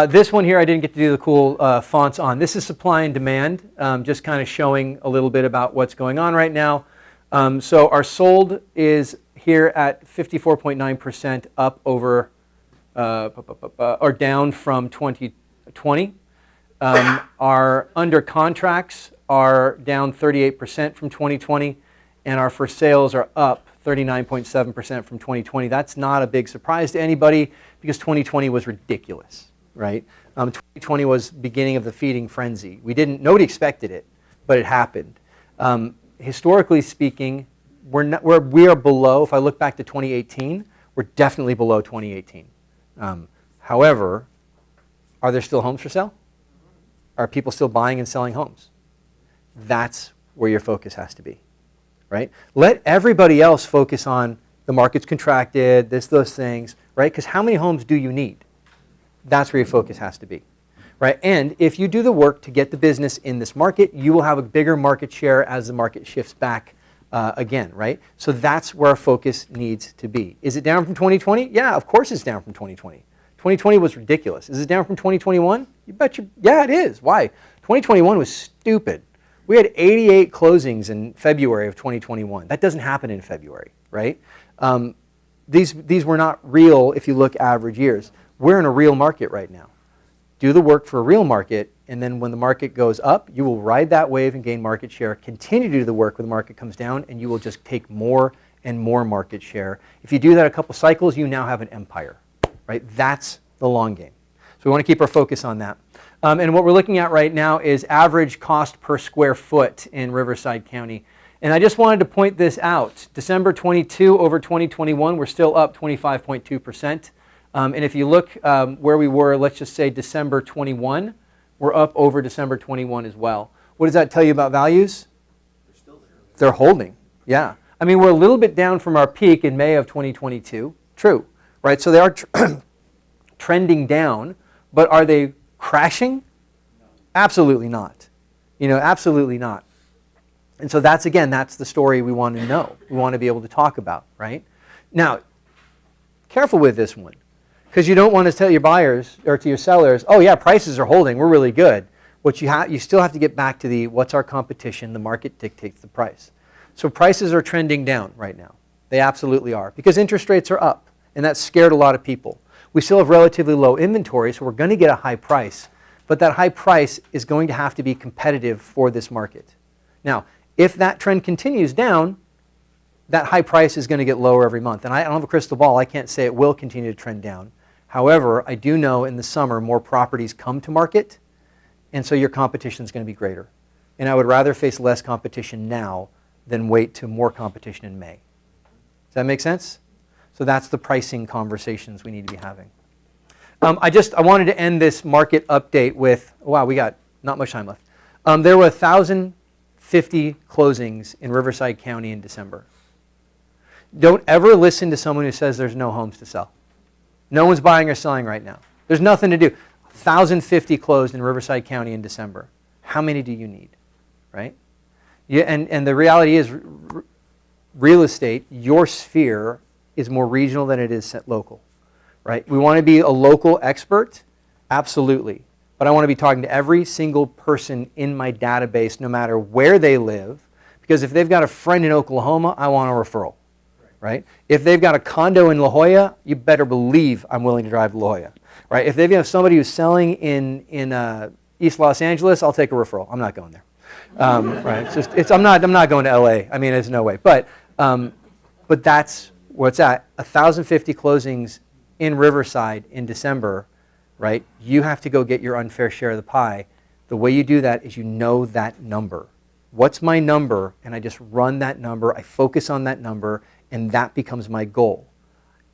This one here, I didn't get to do the cool fonts on. This is supply and demand, just kind of showing a little bit about what's going on right now. So our sold is here at 54.9% up over, or down from 2020. Our under contracts are down 38% from 2020, and our for sales are up 39.7% from 2020. That's not a big surprise to anybody, because 2020 was ridiculous. Right? 2020 was beginning of the feeding frenzy. Nobody expected it, but it happened. Historically speaking, we are below. If I look back to 2018, we're definitely below 2018. However, are there still homes for sale? Are people still buying and selling homes? That's where your focus has to be, right? Let everybody else focus on the market's contracted, those things, right? Because how many homes do you need? That's where your focus has to be, right? And if you do the work to get the business in this market, you will have a bigger market share as the market shifts back again, right? So that's where our focus needs to be. Is it down from 2020? Yeah, of course it's down from 2020. 2020 was ridiculous. Is it down from 2021? You betcha. Yeah, it is. Why? 2021 was stupid. We had 88 closings in February of 2021. That doesn't happen in February, right? These were not real if you look average years. We're in a real market right now. Do the work for a real market, and then when the market goes up, you will ride that wave and gain market share. Continue to do the work when the market comes down, and you will just take more and more market share. If you do that a couple cycles, you now have an empire, right? That's the long game. So we want to keep our focus on that. And what we're looking at right now is average cost per square foot in Riverside County. And I just wanted to point this out. December 22 over 2021, we're still up 25.2%. And if you look where we were, let's just say December 21, we're up over December 21 as well. What does that tell you about values? They're holding, yeah. I mean, we're a little bit down from our peak in May of 2022, true, right? So they are trending down, but are they crashing? Absolutely not. Absolutely not. And so that's the story we want to know. We want to be able to talk about, right? Now, careful with this one, because you don't want to tell your buyers or to your sellers, oh yeah, prices are holding, we're really good. What you still have to get back to what's our competition? The market dictates the price. So prices are trending down right now. They absolutely are, because interest rates are up, and that scared a lot of people. We still have relatively low inventory, so we're going to get a high price, but that high price is going to have to be competitive for this market. Now, if that trend continues down, that high price is going to get lower every month. And I don't have a crystal ball. I can't say it will continue to trend down. However, I do know in the summer more properties come to market, and so your competition is going to be greater. And I would rather face less competition now than wait to more competition in May. Does that make sense? So that's the pricing conversations we need to be having. I wanted to end this market update with, wow, we got not much time left. There were 1,050 closings in Riverside County in December. Don't ever listen to someone who says there's no homes to sell. No one's buying or selling right now. There's nothing to do. 1,050 closed in Riverside County in December. How many do you need, right? Yeah, and the reality is real estate, your sphere is more regional than it is local, right? We want to be a local expert, absolutely. But I want to be talking to every single person in my database, no matter where they live, because if they've got a friend in Oklahoma, I want a referral, right? If they've got a condo in La Jolla, you better believe I'm willing to drive to La Jolla, right? If they've got somebody who's selling in East Los Angeles, I'll take a referral. I'm not going there, right? I'm not going to LA. I mean, there's no way. But that's where it's at. 1,050 closings in Riverside in December, right? You have to go get your unfair share of the pie. The way you do that is you know that number. What's my number? And I just run that number. I focus on that number, and that becomes my goal.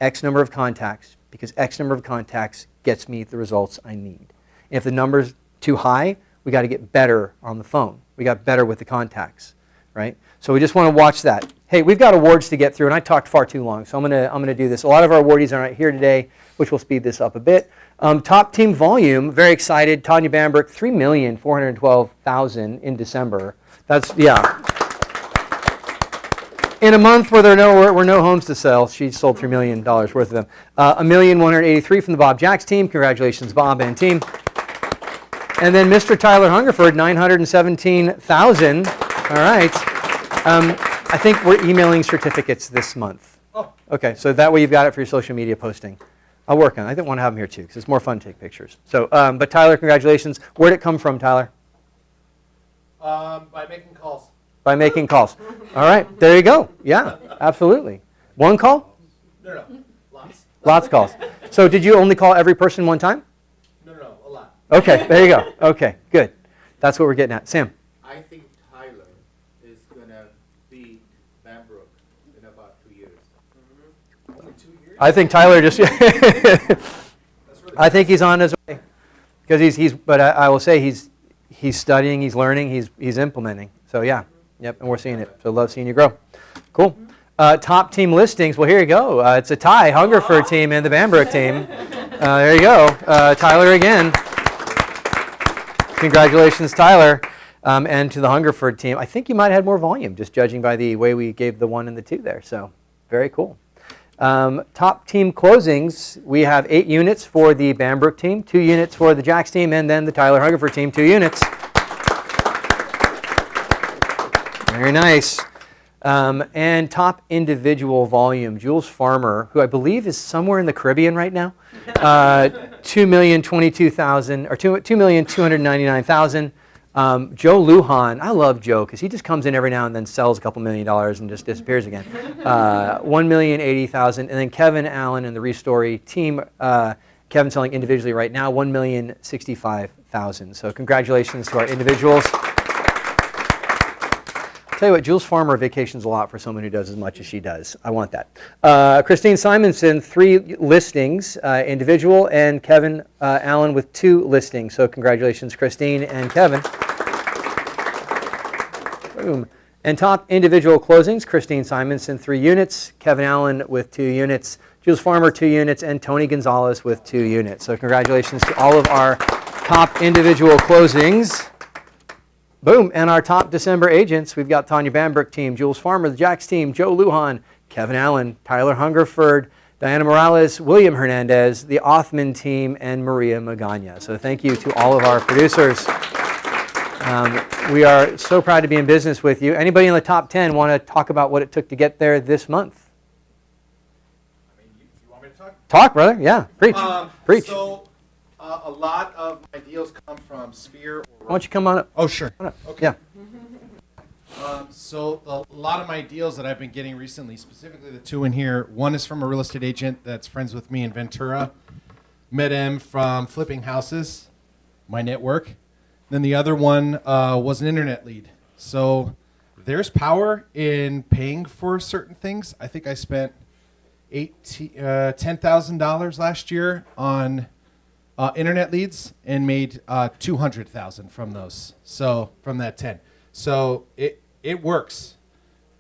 X number of contacts, because X number of contacts gets me the results I need. And if the number's too high, we got to get better on the phone. We got better with the contacts, right? So we just want to watch that. Hey, we've got awards to get through, and I talked far too long, so I'm gonna do this. A lot of our awardees are not here today, which will speed this up a bit. Top team volume, very excited. Tanya Bambrick, 3,412,000 in December. That's, yeah. In a month where there were no homes to sell, she sold $3 million worth of them. 1,183,000 from the Bob Jacks team. Congratulations, Bob and team. And then Mr. Tyler Hungerford, 917,000. All right. I think we're emailing certificates this month. Oh. Okay, so that way you've got it for your social media posting. I'll work on it. I didn't want to have them here too, because it's more fun to take pictures. So, but Tyler, congratulations. Where'd it come from, Tyler? By making calls. By making calls. All right, there you go. Yeah, absolutely. One call? No, lots. Lots of calls. So did you only call every person one time? No, a lot. Okay, there you go. Okay, good. That's what we're getting at. Sam? I think Tyler is going to beat Bambrook in about 2 years. Only 2 years? I think Tyler just, I think he's on his way. Because but I will say he's studying, he's learning, he's implementing. So yeah, yep, and we're seeing it. So love seeing you grow. Cool. Top team listings, well here you go. It's a tie, Hungerford team and the Bambrook team. There you go, Tyler again. Congratulations, Tyler. And to the Hungerford team. I think you might have had more volume, just judging by the way we gave the 1 and the 2 there. So very cool. Top team closings, we have 8 units for the Bambrook team, 2 units for the Jacks team, and then the Tyler Hungerford team, 2 units. Very nice. And top individual volume, Jules Farmer, who I believe is somewhere in the Caribbean right now, 2,022,000 or 2,299,000. Joe Lujan, I love Joe because he just comes in every now and then, sells a couple $1 million and just disappears again. 1,080,000, and then Kevin Allen and the Restory team. Kevin selling individually right now, 1,065,000. So congratulations to our individuals. Tell you what, Jules Farmer vacations a lot for someone who does as much as she does. I want that. Christine Simonson, 3 listings, individual, and Kevin Allen with 2 listings. So congratulations, Christine and Kevin. Boom. And top individual closings, Christine Simonson, 3 units, Kevin Allen with 2 units, Jules Farmer, 2 units, and Tony Gonzalez with 2 units. So congratulations to all of our top individual closings. Boom. And our top December agents, we've got Tanya Bambrick team, Jules Farmer, the Jacks team, Joe Lujan, Kevin Allen, Tyler Hungerford, Diana Morales, William Hernandez, the Othman team, and Maria Magana. So thank you to all of our producers. We are so proud to be in business with you. Anybody in the top 10 want to talk about what it took to get there this month? I mean, you want me to talk? Talk, brother. Yeah. Preach. Preach. So, a lot of my deals come from Sphere. Why don't you come on up? Oh, sure. Come on up. Okay. Yeah. So a lot of my deals that I've been getting recently, specifically the 2 in here, one is from a real estate agent that's friends with me in Ventura. Met him from flipping houses, my network. Then the other one was an internet lead. So there's power in paying for certain things. I think I spent $10,000 last year on internet leads and made $200,000 from those. So from that 10. So it works.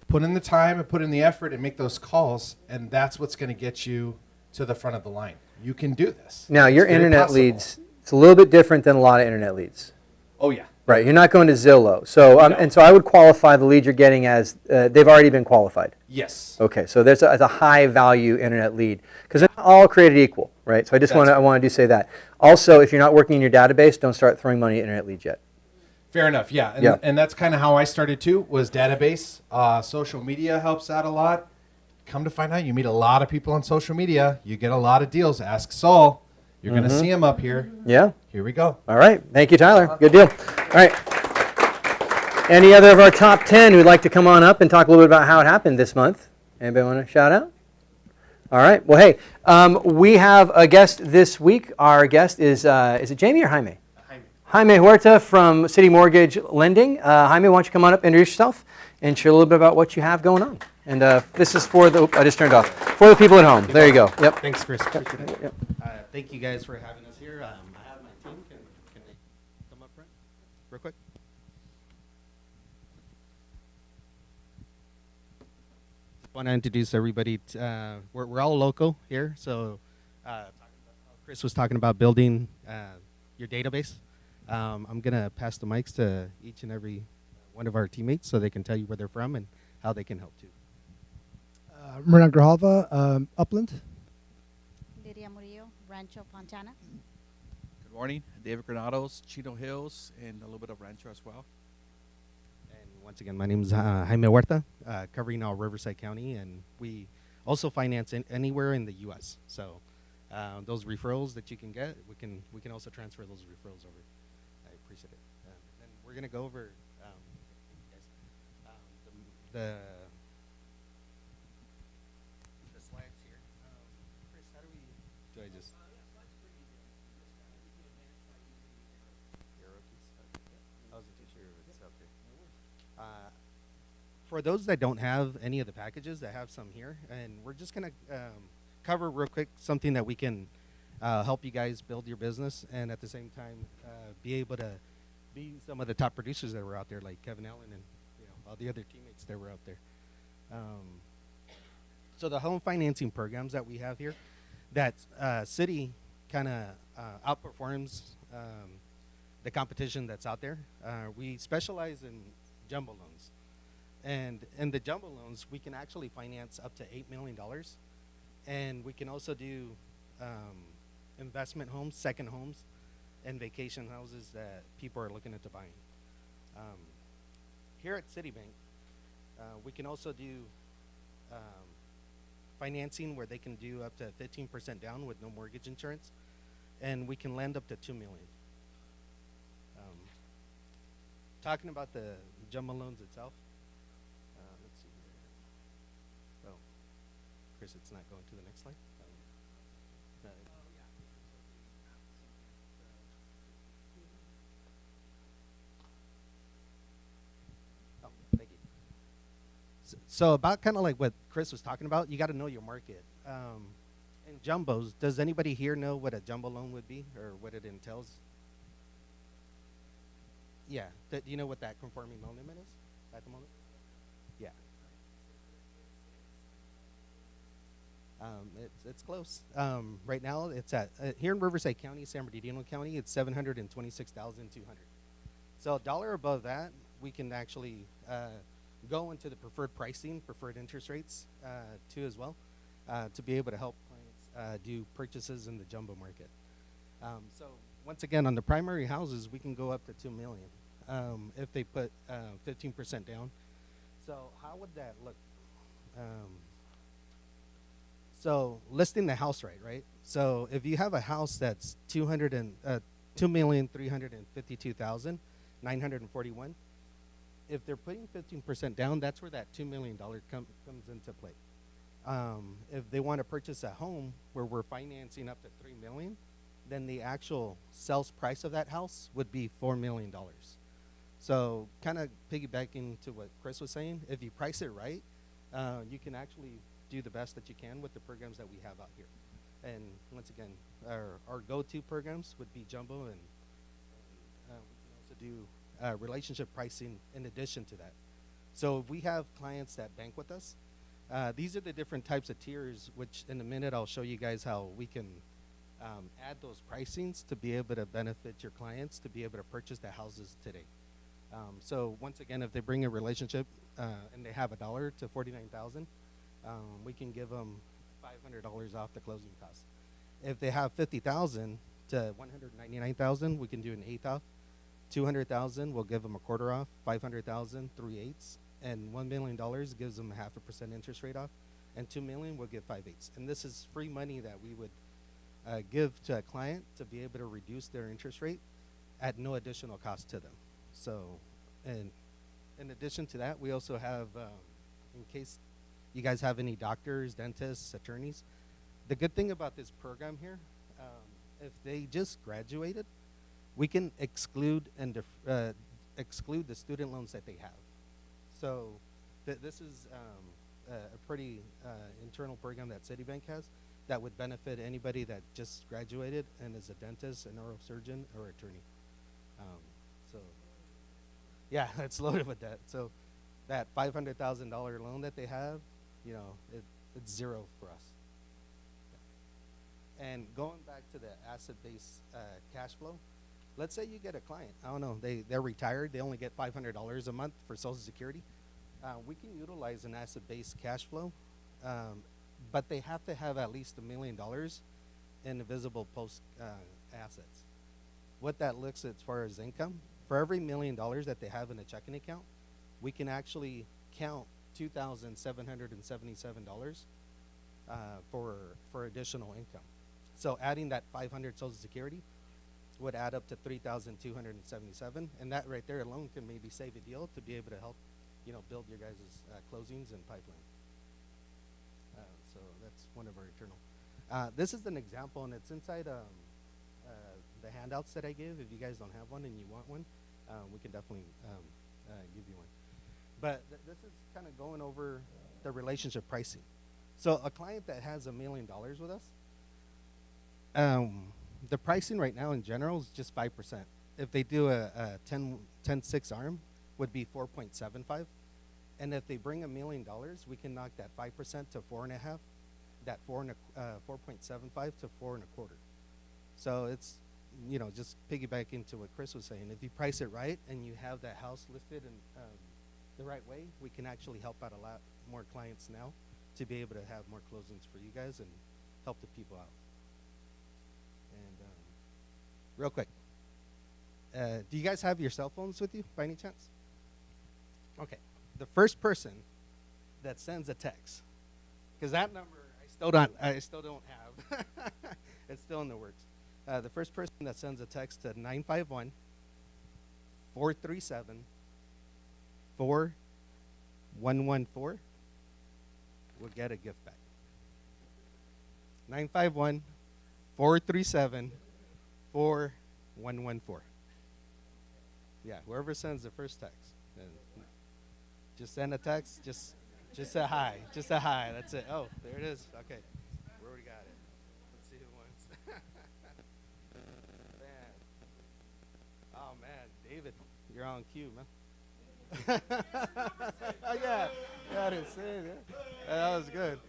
Put in the time and put in the effort and make those calls, and that's what's going to get you to the front of the line. You can do this. Now, your It's very internet possible. leads, it's a little bit different than a lot of internet leads. Oh yeah. Right. You're not going to Zillow. So, No. and so I would qualify the lead you're getting as they've already been qualified. Yes. Okay. So there's a high value internet lead because they're not all created equal, right? So I just That's I want to say that. Also, if you're not working in your database, don't start throwing money at internet leads yet. Fair enough. Yeah. And, Yeah. and that's kind of how I started too. Was database. Social media helps out a lot. Come to find out, you meet a lot of people on social media. You get a lot of deals. Ask Saul. You're going to see him up here. Yeah. Here we go. All right. Thank you, Tyler. Good deal. All right. Any other of our top 10 who'd like to come on up and talk a little bit about how it happened this month? Anybody want to shout out? All right. Well, hey, we have a guest this week. Our guest is it Jamie or Jaime? Jaime Huerta from City Mortgage Lending. Jaime, why don't you come on up, introduce yourself, and share a little bit about what you have going on. And this is for the, I just turned off, for the people at home. There you go. Yep. Thanks, Chris. Appreciate it. Yep. Thank you guys for having us here. I have my team. Can they come up front real quick? Want to introduce everybody. We're all local here. So Chris was talking about building your database. I'm going to pass the mics to each and every one of our teammates so they can tell you where they're from and how they can help too. Myrna Grijalva, Upland. Lydia Murillo, Rancho Fontana. Good morning, David Granados, Chino Hills, and a little bit of Rancho as well. And once again, my name is Jaime Huerta, covering all Riverside County, and we also finance anywhere in the U.S. So those referrals that you can get, we can also transfer those referrals over. I appreciate it. And we're gonna go over the slides here. Chris, how do we? Do I just? I wasn't too sure if it's up here. For those that don't have any of the packages, I have some here, and we're just gonna cover real quick something that we can help you guys build your business, and at the same time be able to be some of the top producers that were out there, like Kevin Allen and all the other teammates that were out there. So the home financing programs that we have here, that City kind of outperforms the competition that's out there. We specialize in jumbo loans. And in the jumbo loans, we can actually finance up to $8 million. And we can also do investment homes, second homes, and vacation houses that people are looking into buying. Here at Citibank, we can also do financing where they can do up to 15% down with no mortgage insurance, and we can lend up to $2 million. Talking about the jumbo loans itself, let's see here. Oh, Chris, it's not going to the next slide. Oh, thank you. So about kind of like what Chris was talking about, you got to know your market. And jumbos, does anybody here know what a jumbo loan would be or what it entails? Yeah, do you know what that conforming loan limit is at the moment? Yeah. It's close. Right now, it's at here in Riverside County, San Bernardino County. It's 726,200. So a dollar above that, we can actually go into the preferred pricing, preferred interest rates too as well, to be able to help clients do purchases in the jumbo market. So once again, on the primary houses, we can go up to $2 million if they put 15% down. So how would that look? So listing the house right? So if you have a house that's 2,352,941, if they're putting 15% down, that's where that $2 million comes into play. If they want to purchase a home where we're financing up to $3 million, then the actual sales price of that house would be $4 million. So kind of piggybacking to what Chris was saying, if you price it right, you can actually do the best that you can with the programs that we have out here. And once again, our go-to programs would be jumbo, and we can also do relationship pricing in addition to that. So if we have clients that bank with us, these are the different types of tiers, which in a minute I'll show you guys how we can add those pricings to be able to benefit your clients to be able to purchase the houses today. So once again, if they bring a relationship and they have $1 to $49,000, we can give them $500 off the closing costs. If they have $50,000 to $199,000, we can do an eighth off. $200,000, we'll give them a quarter off. $500,000, 3/8, and $1 million gives them a 0.5% interest rate off. And $2 million, we'll give 5/8. And this is free money that we would give to a client to be able to reduce their interest rate at no additional cost to them. So, and in addition to that, we also have, in case you guys have any doctors, dentists, attorneys, the good thing about this program here, if they just graduated, we can exclude and exclude the student loans that they have. So this is a pretty internal program that Citibank has that would benefit anybody that just graduated and is a dentist, a neurosurgeon, or attorney. So yeah, it's loaded with debt. So that $500,000 loan that they have, you know, it's zero for us. And going back to the asset-based cash flow, let's say you get a client, I don't know, they're retired, they only get $500 a month for Social Security. We can utilize an asset-based cash flow, but they have to have at least $1 million in visible post assets. What that looks as far as income, for every $1 million that they have in a checking account, we can actually count $2,777 for additional income. So adding that 500 Social Security would add up to 3,277, and that right there alone can maybe save a deal to be able to help, you know, build your guys' closings and pipeline. So that's one of our internal. This is an example, and it's inside the handouts that I give. If you guys don't have one and you want one, we can definitely give you one. But this is kind of going over the relationship pricing. So a client that has $1 million with us, the pricing right now in general is just 5%. If they do a 10-6 arm, would be 4.75. And if they bring $1 million, we can knock that 5% to 4.5, that 4.75 to 4.25. So it's, you know, just piggybacking to what Chris was saying. If you price it right and you have that house listed in the right way, we can actually help out a lot more clients now to be able to have more closings for you guys and help the people out. And real quick, do you guys have your cell phones with you by any chance? Okay, the first person that sends a text, because that number I still don't have. It's still in the works. The first person that sends a text to 951-437-4114 will get a gift bag. 951-437-4114. Yeah, whoever sends the first text. Just send a text. Just Just a hi. Just a hi. That's it. Oh, there it is. Okay. We already got it. Let's see who wants. Man. Oh, man. David, you're on cue, man. Yeah. Yeah, I didn't say it. Yeah, that was good.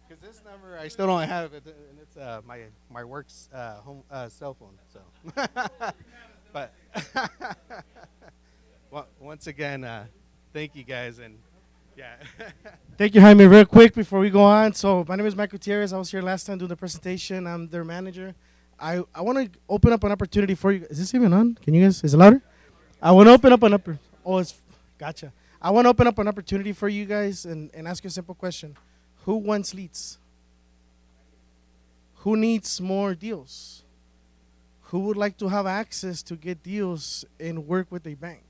Because this number, I still don't have it. And it's my work's home cell phone. So, but well, once again, thank you guys. And yeah. Thank you, Jaime. Real quick before we go on. So my name is Mike Gutierrez. I was here last time doing the presentation. I'm their manager. I want to open up an opportunity for you. Is this even on? Can you guys? Is it louder? I want to open up it's gotcha. I want to open up an opportunity for you guys and ask you a simple question. Who wants leads? Who needs more deals? Who would like to have access to get deals and work with a bank?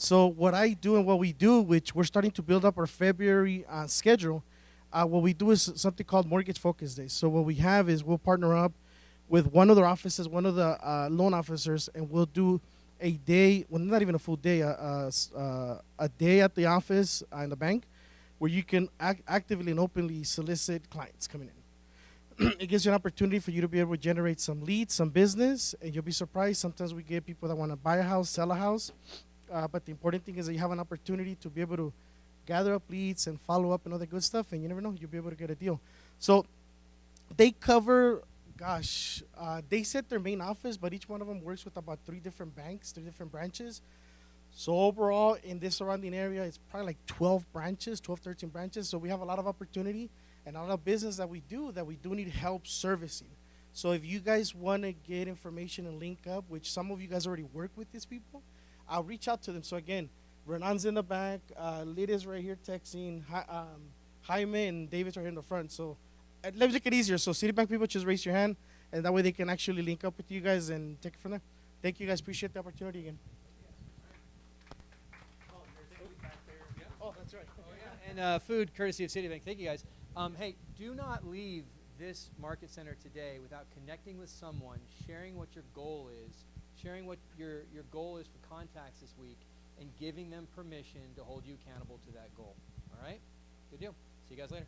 So what I do and what we do, which we're starting to build up our February schedule, what we do is something called Mortgage Focus Days. So what we have is we'll partner up with one of their offices, one of the loan officers, and we'll do a day, well, not even a full day, a day at the office in the bank where you can actively and openly solicit clients coming in. It gives you an opportunity for you to be able to generate some leads, some business, and you'll be surprised. Sometimes we get people that want to buy a house, sell a house, but the important thing is that you have an opportunity to be able to gather up leads and follow up and all that good stuff, and you never know, you'll be able to get a deal. So they cover, they set their main office, but each one of them works with about 3 different banks, 3 different branches. So overall, in this surrounding area, it's probably like 12 branches, 12, 13 branches. So we have a lot of opportunity and a lot of business that we do need help servicing. So if you guys want to get information and link up, which some of you guys already work with these people, I'll reach out to them. So again, Renan's in the back, Lydia's right here texting, Jaime and David's right here in the front. So let me make it easier. So Citibank people, just raise your hand, and that way they can actually link up with you guys and take it from there. Thank you guys. Appreciate the opportunity again. Oh, that's right. And food courtesy of Citibank. Thank you guys. Hey, do not leave this market center today without connecting with someone, sharing what your goal is, sharing what your goal is for contacts this week, and giving them permission to hold you accountable to that goal. All right? Good deal. See you guys later.